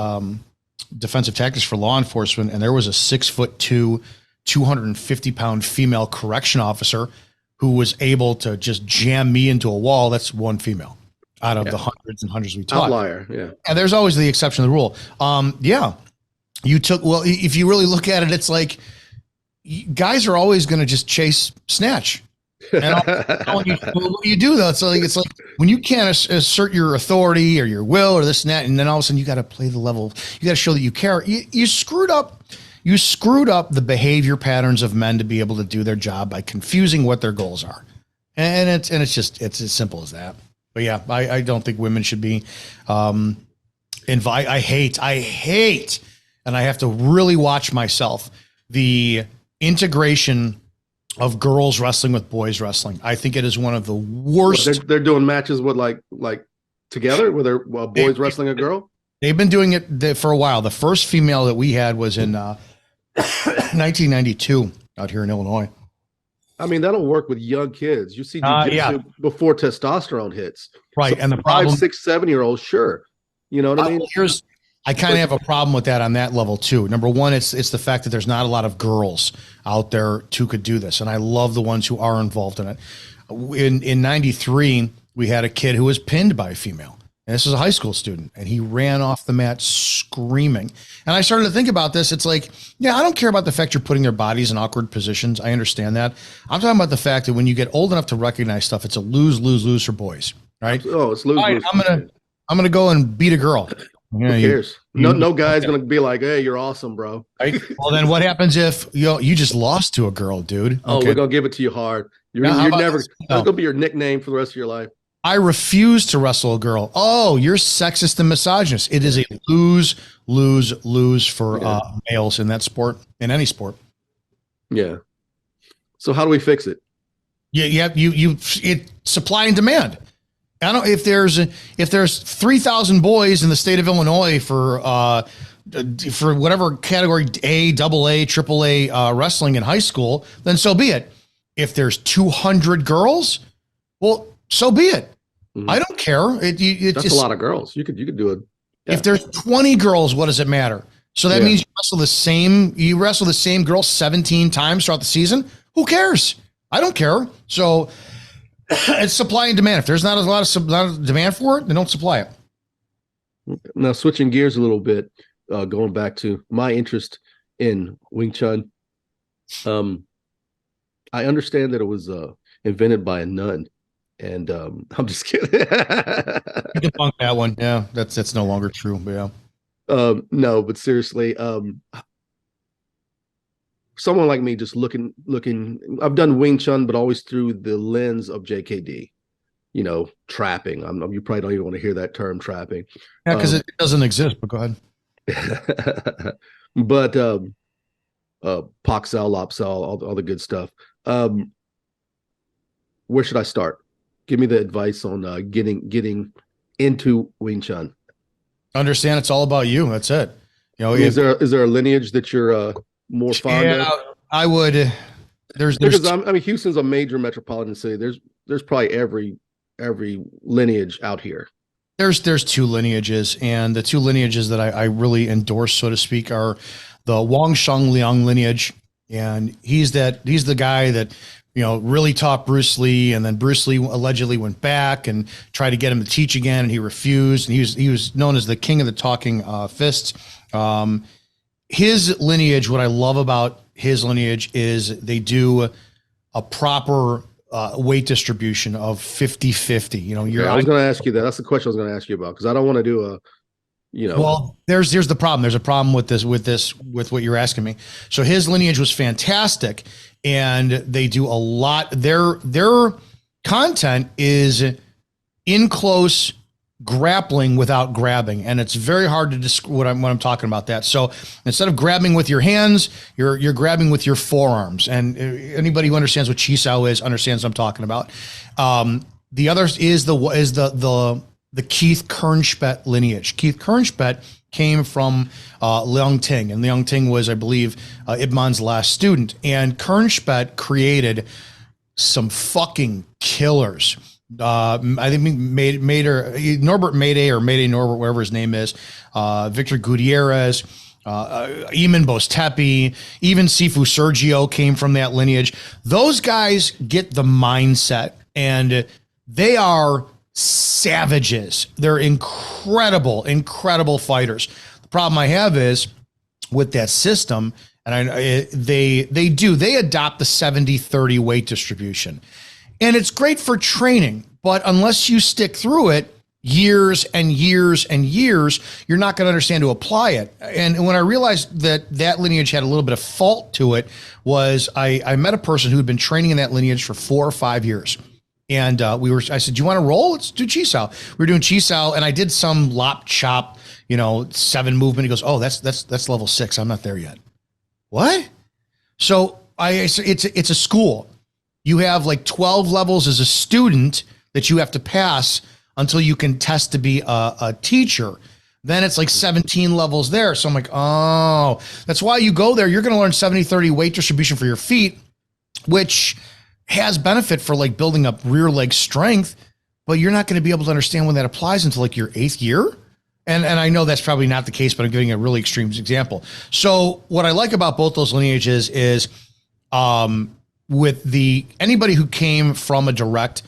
defensive tactics for law enforcement, and there was a 6'2", 250-pound female correction officer who was able to just jam me into a wall. That's one female. out of the hundreds and hundreds we taught. Outlier, yeah. And there's always the exception to the rule. You took, well, if you really look at it, it's like guys are always going to just chase snatch. And what do you do though? It's like when you can't assert your authority or your will or this and that, and then all of a sudden you got to play the level. You got to show that you care. You screwed up. You screwed up the behavior patterns of men to be able to do their job by confusing what their goals are. And it's as simple as that. But yeah, I don't think women should be I hate, and I have to really watch myself, the integration of girls wrestling with boys wrestling. I think it is one of the worst. They're doing matches with like together where they're boys wrestling a girl. They've been doing it for a while. The first female that we had was in 1992 out here in Illinois. I mean, that'll work with young kids. You see jiu-jitsu before testosterone hits. Right. So and the problem, 5, 6, 7-year-olds, sure. You know what I mean? I kind of have a problem with that on that level too. Number one, it's the fact that there's not a lot of girls out there who could do this. And I love the ones who are involved in it. In 93, we had a kid who was pinned by a female. And this is a high school student, and he ran off the mat screaming. And I started to think about this. It's like, yeah, I don't care about the fact you're putting their bodies in awkward positions. I understand that. I'm talking about the fact that when you get old enough to recognize stuff, it's a lose, lose, lose for boys, right? Oh, it's lose, lose. I'm gonna go and beat a girl. Who cares? No guy's gonna be like, "Hey, you're awesome, bro." Right? Well, then what happens if you just lost to a girl, dude? Oh, we're gonna give it to you hard. You're never. That's gonna be your nickname for the rest of your life. I refuse to wrestle a girl. Oh, you're sexist and misogynist. It is a lose, lose, lose for males in that sport, in any sport. Yeah. So how do we fix it? Yeah, it's supply and demand. I don't if there's 3,000 boys in the state of Illinois for whatever category A, AA, AAA wrestling in high school, then so be it. If there's 200 girls, well, so be it. Mm-hmm. I don't care. That's a lot of girls. You could do it. Yeah. If there's 20 girls, what does it matter? So that means you wrestle the same girl 17 times throughout the season. Who cares? I don't care. So it's supply and demand. If there's not a lot of demand for it, then don't supply it. Now, switching gears a little bit, going back to my interest in Wing Chun. I understand that it was invented by a nun. And I'm just kidding. You debunk that one. Yeah, that's no longer true. But yeah. No, but seriously, someone like me just looking. I've done Wing Chun, but always through the lens of JKD. You know, trapping. You probably don't even want to hear that term, trapping. Yeah, because it doesn't exist. But go ahead. But Pak Sao, Lop Sao, all the good stuff. Where should I start? Give me the advice on getting into Wing Chun. Understand it's all about you. That's it. You know, is there a lineage that you're more fond of? I would. Because I mean, Houston's a major metropolitan city. There's probably every lineage out here. There's 2 lineages, and the 2 lineages that I really endorse, so to speak, are the Wang Sheng Liang lineage, and he's the guy that, you know, really taught Bruce Lee, and then Bruce Lee allegedly went back and tried to get him to teach again, and he refused. And he was known as the king of the talking fists. His lineage, what I love about his lineage is they do a proper weight distribution of 50-50. You know, I was going to ask you that. That's the question I was going to ask you about, because I don't want to do a, you know. Well, there's the problem. There's a problem with what you're asking me. So his lineage was fantastic. And they do a lot. Their content is in close grappling without grabbing, and it's very hard to describe what I'm talking about. That so instead of grabbing with your hands, you're grabbing with your forearms. And anybody who understands what Chi Sao is understands what I'm talking about. The other is the Keith Kernspet lineage. Keith Kernspet came from Leung Ting, and Leung Ting was, I believe, Ip Man's last student. And Kernspet created some fucking killers. I think Norbert Mayday or Mayday Norbert, whatever his name is, Victor Gutierrez, Eamon Bostepi, even Sifu Sergio came from that lineage. Those guys get the mindset, and they are savages. They're incredible fighters. The problem I have is with that system, and they adopt the 70-30 weight distribution. And it's great for training, but unless you stick through it years and years and years, you're not going to understand to apply it. And when I realized that lineage had a little bit of fault to it was I met a person who had been training in that lineage for 4 or 5 years. And I said, do you want to roll? Let's do chi sao. We were doing chi sao and I did some lop chop, 7 movement. He goes, oh, that's level 6. I'm not there yet. What? So it's a school. You have like 12 levels as a student that you have to pass until you can test to be a teacher. Then it's like 17 levels there. So I'm like, oh, that's why you go there. You're going to learn 70-30 weight distribution for your feet, which has benefit for like building up rear leg strength, but you're not going to be able to understand when that applies until like your 8th year. And I know that's probably not the case, but I'm giving a really extreme example. So what I like about both those lineages is with anybody who came from a direct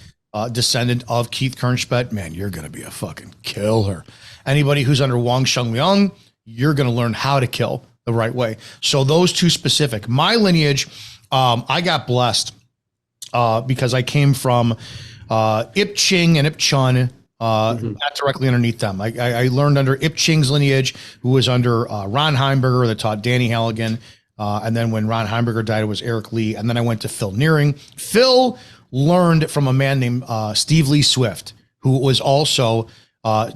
descendant of Keith Kernspet, man, you're going to be a fucking killer. Anybody who's under Wang Shengliang, you're going to learn how to kill the right way. So those two specific. My lineage, I got blessed because I came from Ip Ching and Ip Chun, not directly underneath them. I learned under Ip Ching's lineage, who was under Ron Heimberger that taught Danny Halligan. And then when Ron Heimberger died, it was Eric Lee. And then I went to Phil Nearing. Phil learned from a man named Steve Lee Swift, who was also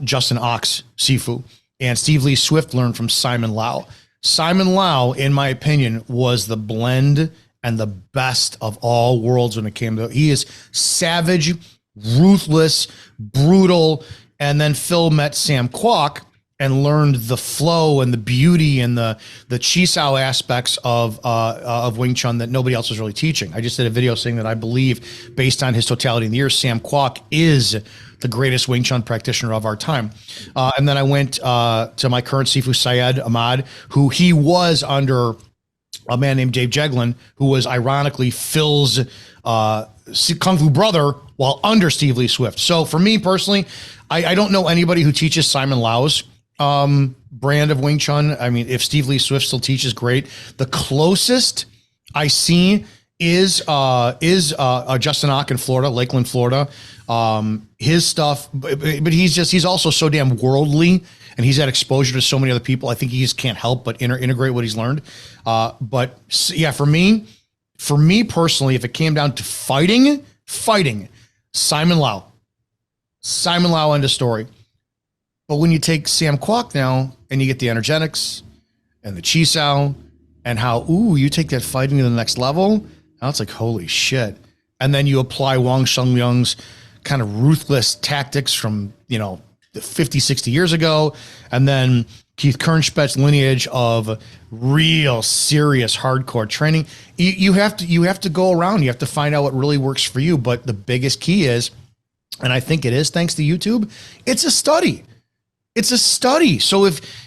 Justin Ox Sifu. And Steve Lee Swift learned from Simon Lau. Simon Lau, in my opinion, was the blend and the best of all worlds when it came to, he is savage, ruthless, brutal. And then Phil met Sam Kwok and learned the flow and the beauty and the chi sao aspects of Wing Chun that nobody else was really teaching. I just did a video saying that I believe, based on his totality in the years, Sam Kwok is the greatest Wing Chun practitioner of our time. And then I went to my current Sifu, Syed Ahmad, who he was under a man named Dave Jeglin, who was ironically Phil's Kung Fu brother while under Steve Lee Swift. So for me personally, I don't know anybody who teaches Simon Lau's brand of Wing Chun. I mean, if Steve Lee Swift still teaches, great. The closest I see is Justin Ock in Florida, Lakeland, Florida. His stuff, but he's also so damn worldly, and he's had exposure to so many other people. I think he just can't help but integrate what he's learned. But yeah, for me personally, if it came down to fighting, Simon Lau, end of story. But when you take Sam Kwok now and you get the energetics and the chi sao and how, you take that fighting to the next level, now it's like, holy shit. And then you apply Wang Shengliang's kind of ruthless tactics from, 50, 60 years ago. And then Keith Kernspet's lineage of real serious hardcore training. You have to go around. You have to find out what really works for you. But the biggest key is, and I think it is thanks to YouTube, it's a study. It's a study. So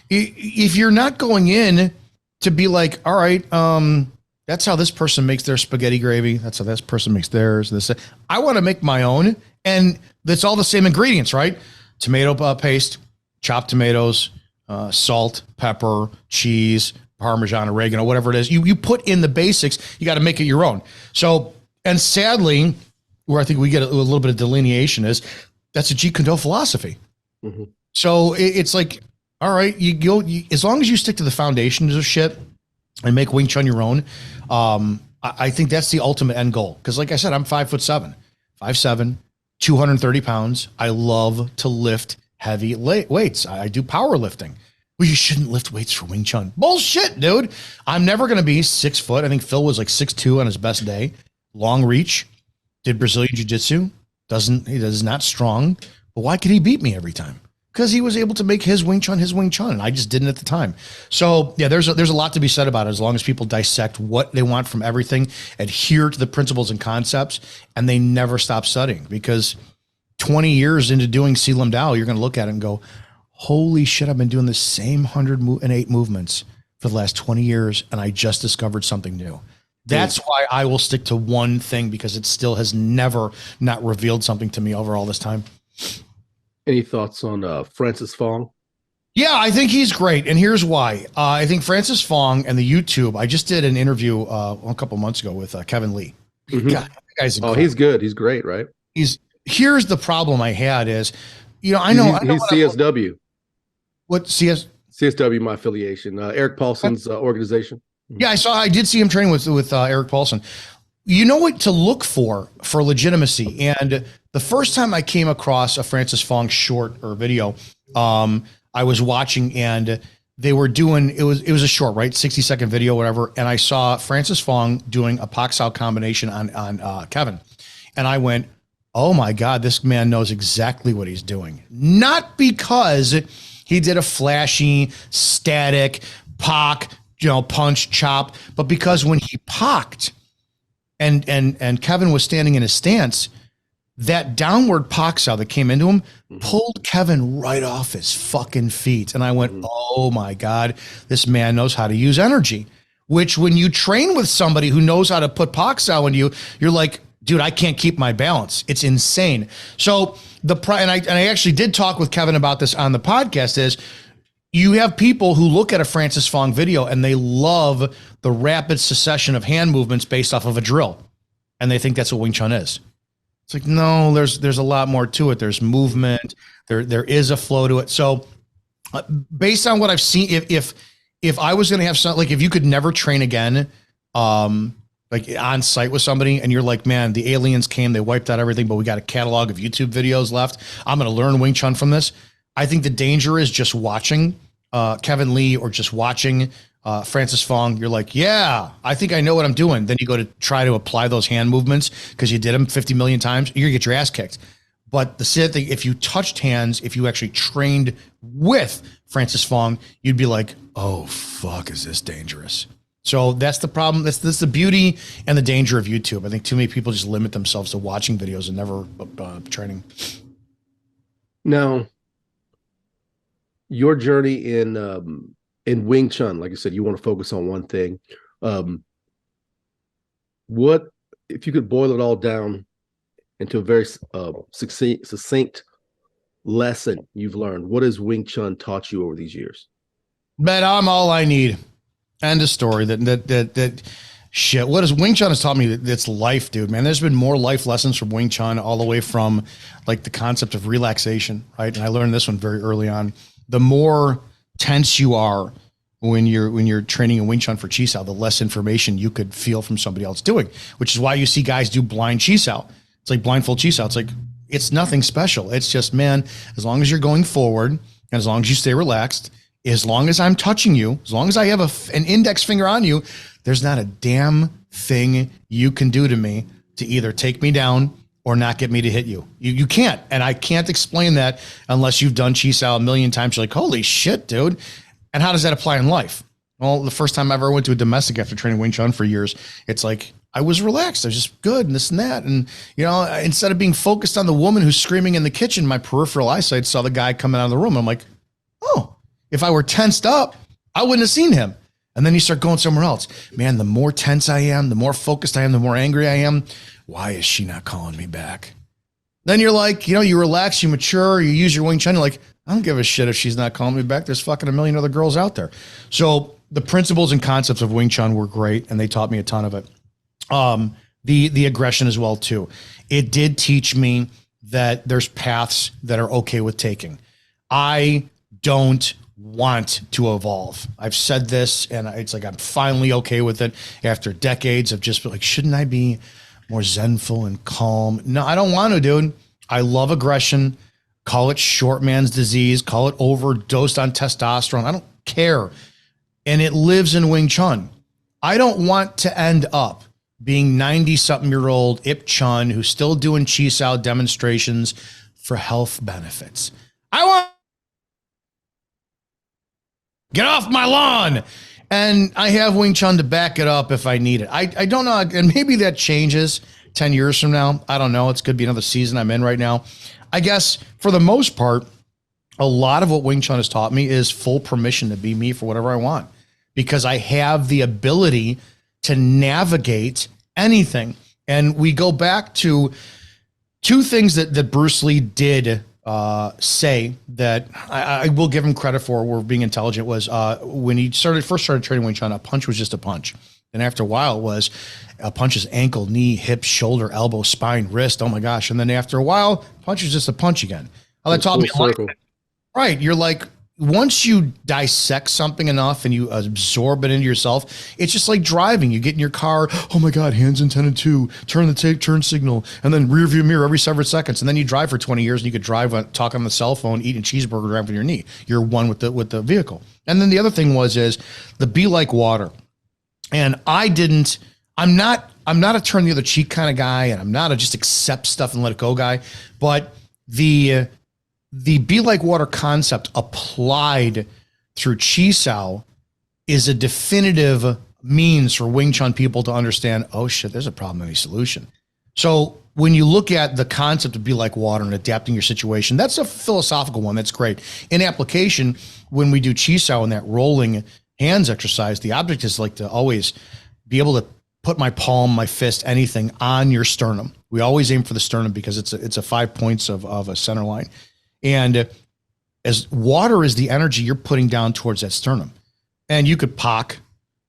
if you're not going in to be like, all right, that's how this person makes their spaghetti gravy. That's how this person makes theirs. I want to make my own, and that's all the same ingredients, right? Tomato paste, chopped tomatoes, salt, pepper, cheese, Parmesan, oregano, whatever it is. You put in the basics. You got to make it your own. So, and sadly, where I think we get a little bit of delineation is that's a Jeet Kune Do philosophy. Mm-hmm. So it's like, all right, you go, as long as you stick to the foundations of shit and make Wing Chun your own. I think that's the ultimate end goal. Cause like I said, I'm 5'7", 230 pounds. I love to lift heavy weights. I do powerlifting. Well, you shouldn't lift weights for Wing Chun. Bullshit, dude. I'm never going to be 6 foot. I think Phil was like 6'2" on his best day. Long reach, did Brazilian jiu-jitsu. He is not strong, but why could he beat me every time? Because he was able to make his Wing Chun, and I just didn't at the time. So yeah, there's a lot to be said about it as long as people dissect what they want from everything, adhere to the principles and concepts, and they never stop studying. Because 20 years into doing Selam Dao, you're going to look at it and go, holy shit, I've been doing the same 108 movements for the last 20 years, and I just discovered something new. That's why I will stick to one thing, because it still has never not revealed something to me over all this time. Any thoughts on Francis Fong? Yeah, I think he's great. And here's why. I think Francis Fong and the YouTube, I just did an interview a couple months ago with Kevin Lee. Mm-hmm. God, that guy's incredible. He's good. He's great, right? Here's the problem I had is, I know he's CSW. What CSW, my affiliation. Eric Paulson's organization. Yeah, I did see him training with Eric Paulson. You know what to look for legitimacy. And the first time I came across a Francis Fong short or video, I was watching and they were doing, it was a short, right? 60-second video, whatever. And I saw Francis Fong doing a Pak Sao combination on Kevin. And I went, oh my God, this man knows exactly what he's doing. Not because he did a flashy, static, Pak, punch, chop, but because when he pocked and Kevin was standing in his stance, that downward Pak Sao that came into him pulled Kevin right off his fucking feet. And I went, oh my God, this man knows how to use energy, which when you train with somebody who knows how to put Pak Sao into you, you're like, dude, I can't keep my balance. It's insane. So and I actually did talk with Kevin about this on the podcast is you have people who look at a Francis Fong video and they love the rapid succession of hand movements based off of a drill. And they think that's what Wing Chun is. It's like, no, there's a lot more to it. There's movement. There is a flow to it. So based on what I've seen, if I was going to have something, like if you could never train again, like on site with somebody and you're like, man, the aliens came, they wiped out everything, but we got a catalog of YouTube videos left. I'm going to learn Wing Chun from this. I think the danger is just watching Kevin Lee or just watching Francis Fong. You're like, yeah, I think I know what I'm doing. Then you go to try to apply those hand movements because you did them 50 million times. You're gonna get your ass kicked. But the sad thing, if you touched hands, if you actually trained with Francis Fong, you'd be like, oh, fuck, is this dangerous? So that's the problem. That's the beauty and the danger of YouTube. I think too many people just limit themselves to watching videos and never training. Now, your journey in Wing Chun, like I said, you want to focus on one thing. What if you could boil it all down into a very succinct lesson you've learned? What has Wing Chun taught you over these years? Man, I'm all I need. End of story. That shit. What has Wing Chun has taught me? It's life, dude, man. There's been more life lessons from Wing Chun all the way from like the concept of relaxation, right? And I learned this one very early on. The more tense you are when you're training in Wing Chun for Chi Sao, the less information you could feel from somebody else doing, which is why you see guys do blind Chi Sao. It's like blindfold Chi Sao. It's like, it's nothing special. It's just, man, as long as you're going forward and as long as you stay relaxed, as long as I'm touching you, as long as I have an index finger on you, there's not a damn thing you can do to me to either take me down or not get me to hit you. You can't. And I can't explain that unless you've done Chi Sao a million times. You're like, holy shit, dude. And how does that apply in life? Well, the first time I ever went to a domestic after training Wing Chun for years, it's like, I was relaxed. I was just good and this and that. And, instead of being focused on the woman who's screaming in the kitchen, my peripheral eyesight saw the guy coming out of the room. I'm like, oh, if I were tensed up, I wouldn't have seen him. And then you start going somewhere else. Man, the more tense I am, the more focused I am, the more angry I am. Why is she not calling me back? Then you're like, you relax, you mature, you use your Wing Chun. You're like, I don't give a shit if she's not calling me back. There's fucking a million other girls out there. So the principles and concepts of Wing Chun were great, and they taught me a ton of it. The aggression as well too. It did teach me that there's paths that are okay with taking. I don't want to evolve. I've said this and it's like, I'm finally okay with it after decades of just like, shouldn't I be more zenful and calm? No, I don't want to, dude. I love aggression. Call it short man's disease. Call it overdosed on testosterone. I don't care. And it lives in Wing Chun. I don't want to end up being 90-something-year-old Ip Chun who's still doing Chi Sao demonstrations for health benefits. I want get off my lawn. And I have Wing Chun to back it up if I need it. I don't know. And maybe that changes 10 years from now. I don't know. It's could be another season I'm in right now. I guess for the most part, a lot of what Wing Chun has taught me is full permission to be me for whatever I want, because I have the ability to navigate anything. And we go back to two things that Bruce Lee did say that I will give him credit for, were being intelligent, was when he first started training Wing Chun, a punch was just a punch. And after a while, it was a punch is ankle, knee, hip, shoulder, elbow, spine, wrist. Oh my gosh. And then after a while, punch is just a punch again. Oh, that taught me right. You're like, once you dissect something enough and you absorb it into yourself, it's just like driving. You get in your car, oh my God, hands intended to turn the turn signal, and then rear view mirror every several seconds. And then you drive for 20 years and you could drive, talk on the cell phone, eating a cheeseburger, driving with your knee. You're one with the vehicle. And then the other thing is the be like water. And I'm not a turn the other cheek kind of guy, and I'm not a just accept stuff and let it go guy, but the be like water concept applied through Chi Sao is a definitive means for Wing Chun people to understand, oh shit, there's a problem, any solution. So when you look at the concept of be like water and adapting your situation, that's a philosophical one. That's great. In application, when we do Chi Sao and that rolling hands exercise, the object is like to always be able to put my palm, my fist, anything on your sternum. We always aim for the sternum because it's a 5 points of a center line. And as water is the energy you're putting down towards that sternum. And you could pak,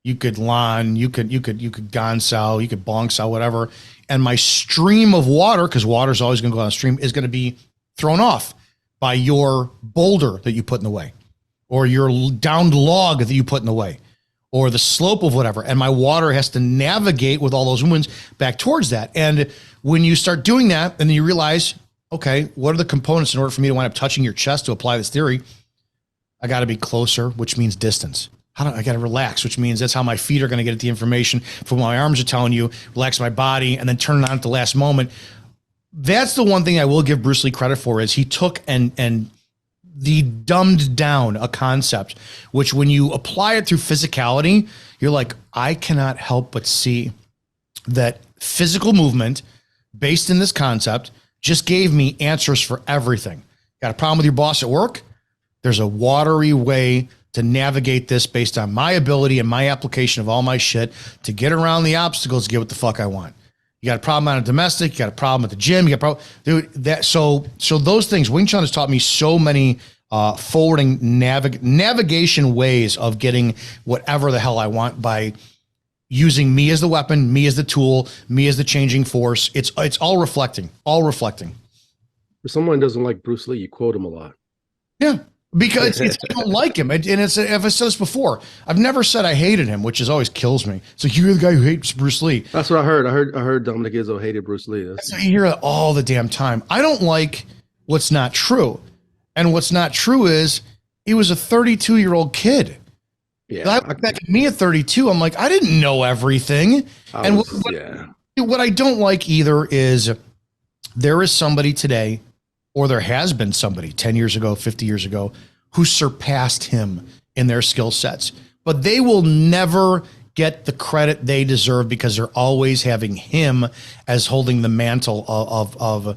you could lan, you could gan sao, you could bong sao, whatever. And my stream of water, because water is always going to go down stream, is going to be thrown off by your boulder that you put in the way, or your downed log that you put in the way, or the slope of whatever. And my water has to navigate with all those winds back towards that. And when you start doing that, and then you realize, okay, what are the components in order for me to wind up touching your chest to apply this theory? I got to be closer, which means distance. I got to relax, which means that's how my feet are going to get at the information from what my arms are telling you, relax my body, and then turn it on at the last moment. That's the one thing I will give Bruce Lee credit for, is he took and the dumbed down a concept, which when you apply it through physicality, you're like, I cannot help but see that physical movement based in this concept just gave me answers for everything. Got a problem with your boss at work? There's a watery way to navigate this based on my ability and my application of all my shit to get around the obstacles to get what the fuck I want. You got a problem on a domestic, you got a problem at the gym, you got a problem, dude, that, so those things, Wing Chun has taught me so many forwarding navigation ways of getting whatever the hell I want by using me as the weapon, me as the tool, me as the changing force. It's all reflecting. For someone who doesn't like Bruce Lee, you quote him a lot. Yeah, because I don't like him. And if I said this before, I've never said I hated him, which always kills me. So you're the guy who hates Bruce Lee. That's what I heard. I heard Dominick Izzo hated Bruce Lee. That's I hear it all the damn time. I don't like what's not true. And what's not true is he was a 32-year-old kid. Yeah, I look back at me at 32. I'm like, I didn't know everything. What I don't like either is there is somebody today, or there has been somebody 10 years ago, 50 years ago, who surpassed him in their skill sets, but they will never get the credit they deserve because they're always having him as holding the mantle of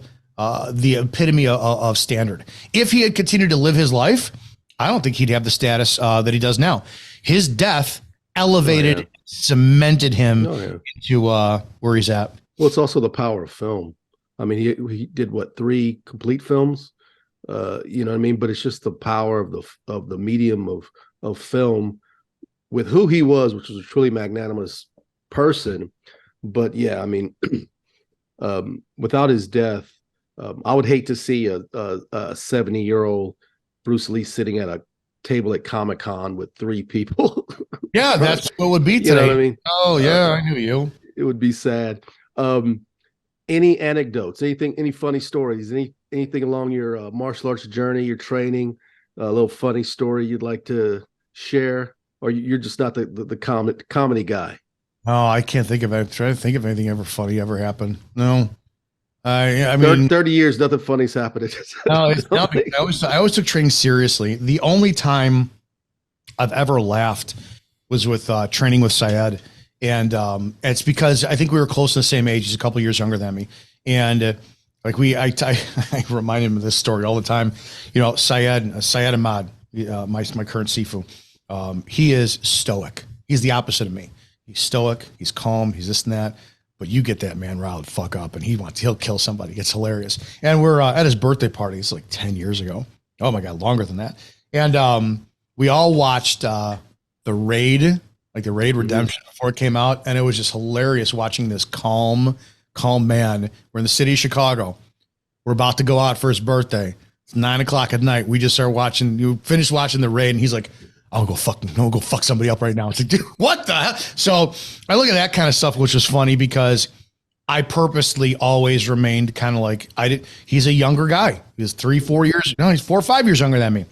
the epitome of standard. If he had continued to live his life, I don't think he'd have the status that he does now. His death elevated, cemented him into where he's at. Well, it's also the power of film. I mean, he did what, 3 complete films? You know what I mean? But it's just the power of the medium of film with who he was, which was a truly magnanimous person. But yeah, I mean, without his death, I would hate to see a 70-year-old Bruce Lee sitting at a table at Comic-Con with 3 people. Yeah, that's what it would be today. You know what I mean? Oh yeah, I knew you. It would be sad. Any anecdotes, any funny stories, anything along your martial arts journey, your training, a little funny story you'd like to share, or you're just not the comedy guy? Oh, I can't think of it. I'm trying to think of anything ever funny ever happened. No. I mean, 30 years, nothing funny's happened. No, I always took training seriously. The only time I've ever laughed was with training with Syed. And it's because I think we were close to the same age. He's a couple of years younger than me. And I remind him of this story all the time. You know, Syed Ahmad, my current Sifu, he is stoic. He's the opposite of me. He's stoic. He's calm. He's this and that. but you get that man riled fuck up, and he'll kill somebody. It's hilarious. And we're at his birthday party. It's like 10 years ago. Oh my God, longer than that. And we all watched the Raid, like the Raid Redemption before it came out. And it was just hilarious watching this calm man. We're in the city of Chicago. We're about to go out for his birthday. It's 9 o'clock at night. We just start watching, you finish watching the Raid, and he's like, I'll go fuck somebody up right now. It's like, dude, what the hell? So I look at that kind of stuff, which was funny because I purposely always remained kind of like, he's a younger guy. He's 3-4 years. No, he's 4 or 5 years younger than me.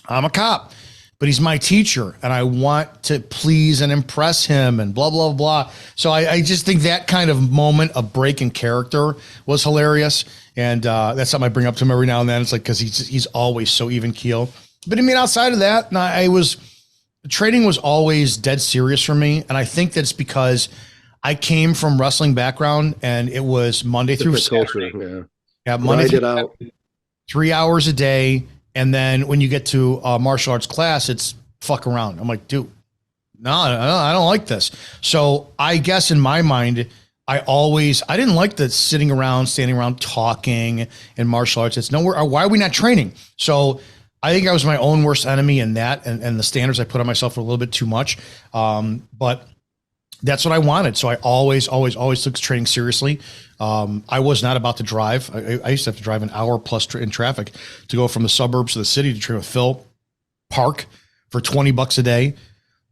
I'm a cop, but he's my teacher, and I want to please and impress him and blah, blah, blah. So I just think that kind of moment of break in character was hilarious. And that's something I bring up to him every now and then. It's like, because he's always so even keel. But I mean, outside of that, training was always dead serious for me. And I think that's because I came from wrestling background, and it was Monday through Saturday. Culture, yeah. Monday through Saturday, 3 hours a day. And then when you get to martial arts class, it's fuck around. I'm like, dude, no, I don't like this. So I guess in my mind, I didn't like the sitting around, standing around talking in martial arts. It's nowhere. Why are we not training? So I think I was my own worst enemy in that, and the standards I put on myself were a little bit too much. But that's what I wanted. So I always took training seriously. I was not about to drive. I used to have to drive an hour plus in traffic to go from the suburbs to the city to train with Phil Park for $20 a day.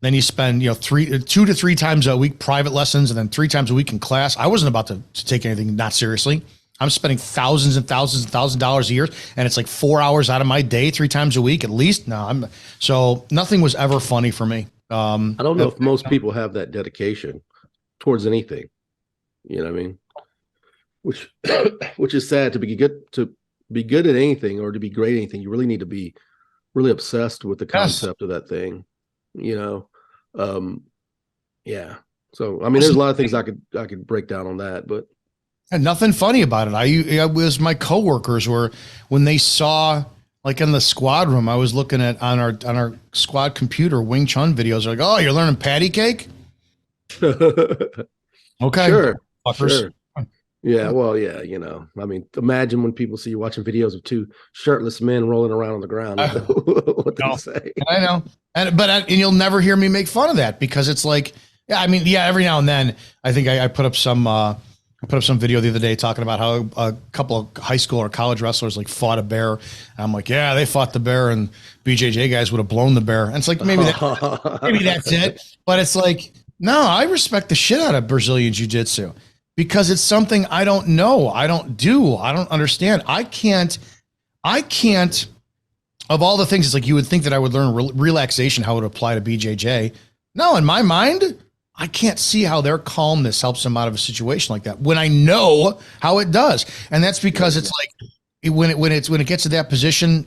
Then you spend, 2 to 3 times a week private lessons, and then 3 times a week in class. I wasn't about to take anything not seriously. I'm spending thousands and thousands and thousands of dollars a year, and it's like 4 hours out of my day, 3 times a week at least. No, so nothing was ever funny for me. I don't know if most people have that dedication towards anything. You know what I mean? Which is sad. To be good at anything, or to be great at anything, you really need to be really obsessed with the concept of that thing. Yeah. So I mean, there's a lot of things I could break down on that, but and nothing funny about it. I was my coworkers were, when they saw, like in the squad room, I was looking at on our squad computer Wing Chun videos. They're like, oh, you're learning patty cake? Okay. Sure. Fuckers. Sure. Yeah. Well, yeah. I mean, imagine when people see you watching videos of 2 shirtless men rolling around on the ground. What they say. I know. And you'll never hear me make fun of that, because it's like, yeah, I mean, yeah, every now and then I think I put up some video the other day talking about how a couple of high school or college wrestlers like fought a bear. And I'm like, yeah, they fought the bear, and BJJ guys would have blown the bear. And it's like, maybe that's it. But it's like, no, I respect the shit out of Brazilian jiu-jitsu, because it's something I don't know. I don't do. I don't understand. I can't, of all the things, it's like you would think that I would learn relaxation, how it would apply to BJJ. No, in my mind, I can't see how their calmness helps them out of a situation like that, when I know how it does. And that's because it's like when it gets to that position,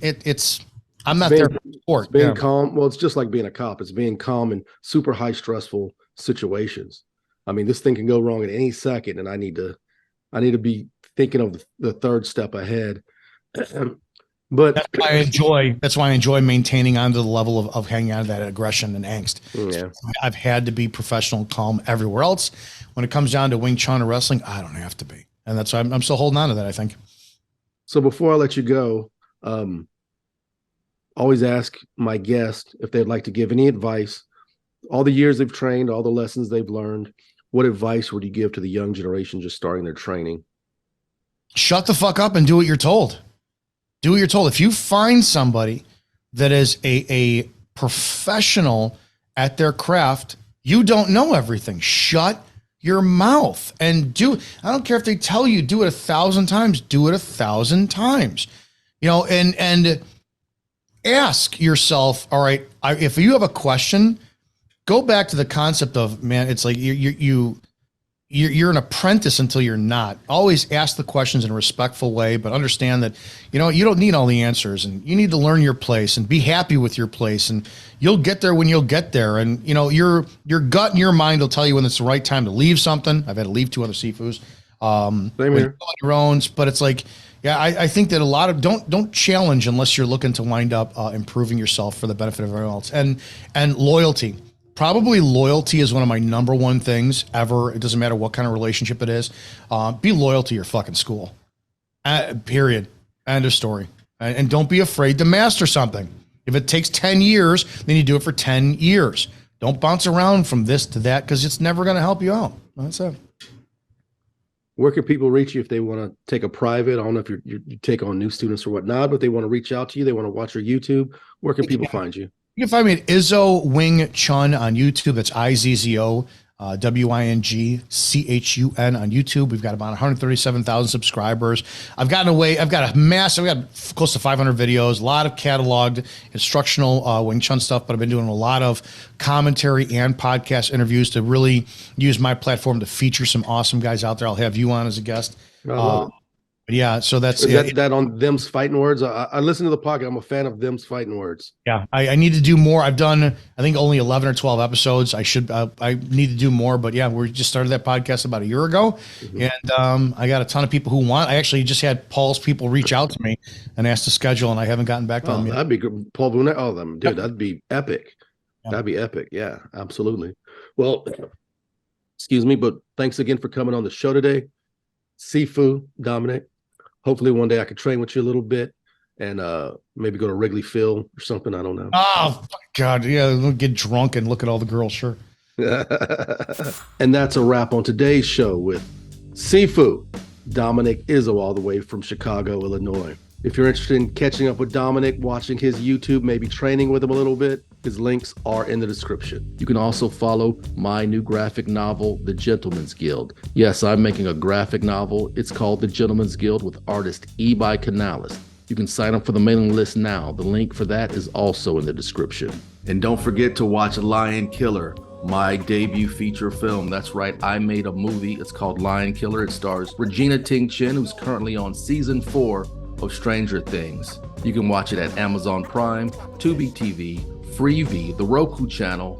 I'm not there for sport. Being calm. Well, it's just like being a cop. It's being calm in super high stressful situations. I mean, this thing can go wrong at any second, and I need to be thinking of the third step ahead. But that's why I enjoy maintaining onto the level of hanging on to that aggression and angst. Yeah. I've had to be professional, calm everywhere else. When it comes down to Wing Chun or wrestling, I don't have to be. And that's why I'm still holding on to that, I think. So before I let you go, always ask my guest if they'd like to give any advice. All the years they've trained, all the lessons they've learned, what advice would you give to the young generation just starting their training? Shut the fuck up and do what you're told. Do what you're told. If you find somebody that is a professional at their craft, you don't know everything. Shut your mouth and do. I don't care if they tell you do it 1,000 times. Do it 1,000 times. And ask yourself. All right, if you have a question, go back to the concept of, man, it's like you're an apprentice until you're not. Always ask the questions in a respectful way, but understand that, you don't need all the answers, and you need to learn your place and be happy with your place, and you'll get there when you'll get there. And, your gut and your mind will tell you when it's the right time to leave something. I've had to leave 2 other Sifus, Same here. your own, but it's like, yeah, I think that a lot of don't challenge unless you're looking to wind up improving yourself for the benefit of everyone else, and loyalty. Probably loyalty is one of my number one things ever. It doesn't matter what kind of relationship it is. Be loyal to your fucking school. Period. End of story. And don't be afraid to master something. If it takes 10 years, then you do it for 10 years. Don't bounce around from this to that because it's never going to help you out. That's it. Where can people reach you if they want to take a private? I don't know if you take on new students or whatnot, but they want to reach out to you. They want to watch your YouTube. Where can people find you? You can find me at Izzo Wing Chun on YouTube. That's Izzo WINGCHUN on YouTube. We've got about 137,000 subscribers. I've got close to 500 videos, a lot of cataloged instructional Wing Chun stuff, but I've been doing a lot of commentary and podcast interviews to really use my platform to feature some awesome guys out there. I'll have you on as a guest. Yeah, so that's that on Them's Fighting Words. I listen to the podcast. I'm a fan of Them's Fighting Words. Yeah, I need to do more. I've done, I think, only 11 or 12 episodes. I need to do more, but yeah, we just started that podcast about a year ago, and I got a ton of people who want. I actually just had Paul's people reach out to me and ask to schedule, and I haven't gotten back to them yet. That'd be good. Paul Vunak. Oh, them, dude, that'd be epic. Yeah. That'd be epic. Yeah, absolutely. Well, excuse me, but thanks again for coming on the show today, Sifu, Dominic. Hopefully one day I could train with you a little bit and maybe go to Wrigley Field or something. I don't know. Oh, God. Yeah, we'll get drunk and look at all the girls. Sure. And that's a wrap on today's show with Sifu, Dominick Izzo, all the way from Chicago, Illinois. If you're interested in catching up with Dominic, watching his YouTube, maybe training with him a little bit, his links are in the description. You can also follow my new graphic novel, The Gentleman's Guild. Yes, I'm making a graphic novel. It's called The Gentleman's Guild with artist E. Canales. You can sign up for the mailing list now. The link for that is also in the description. And don't forget to watch Lion Killer, my debut feature film. That's right, I made a movie. It's called Lion Killer. It stars Regina Ting-Chen, who's currently on season 4 of Stranger Things. You can watch it at Amazon Prime, Tubi TV, Freevee, the Roku channel.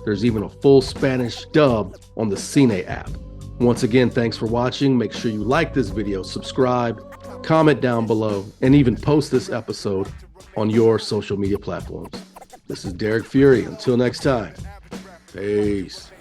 There's even a full Spanish dub on the Cine app. Once again, thanks for watching. Make sure you like this video, subscribe, comment down below, and even post this episode on your social media platforms. This is Derrick Fury. Until next time, peace.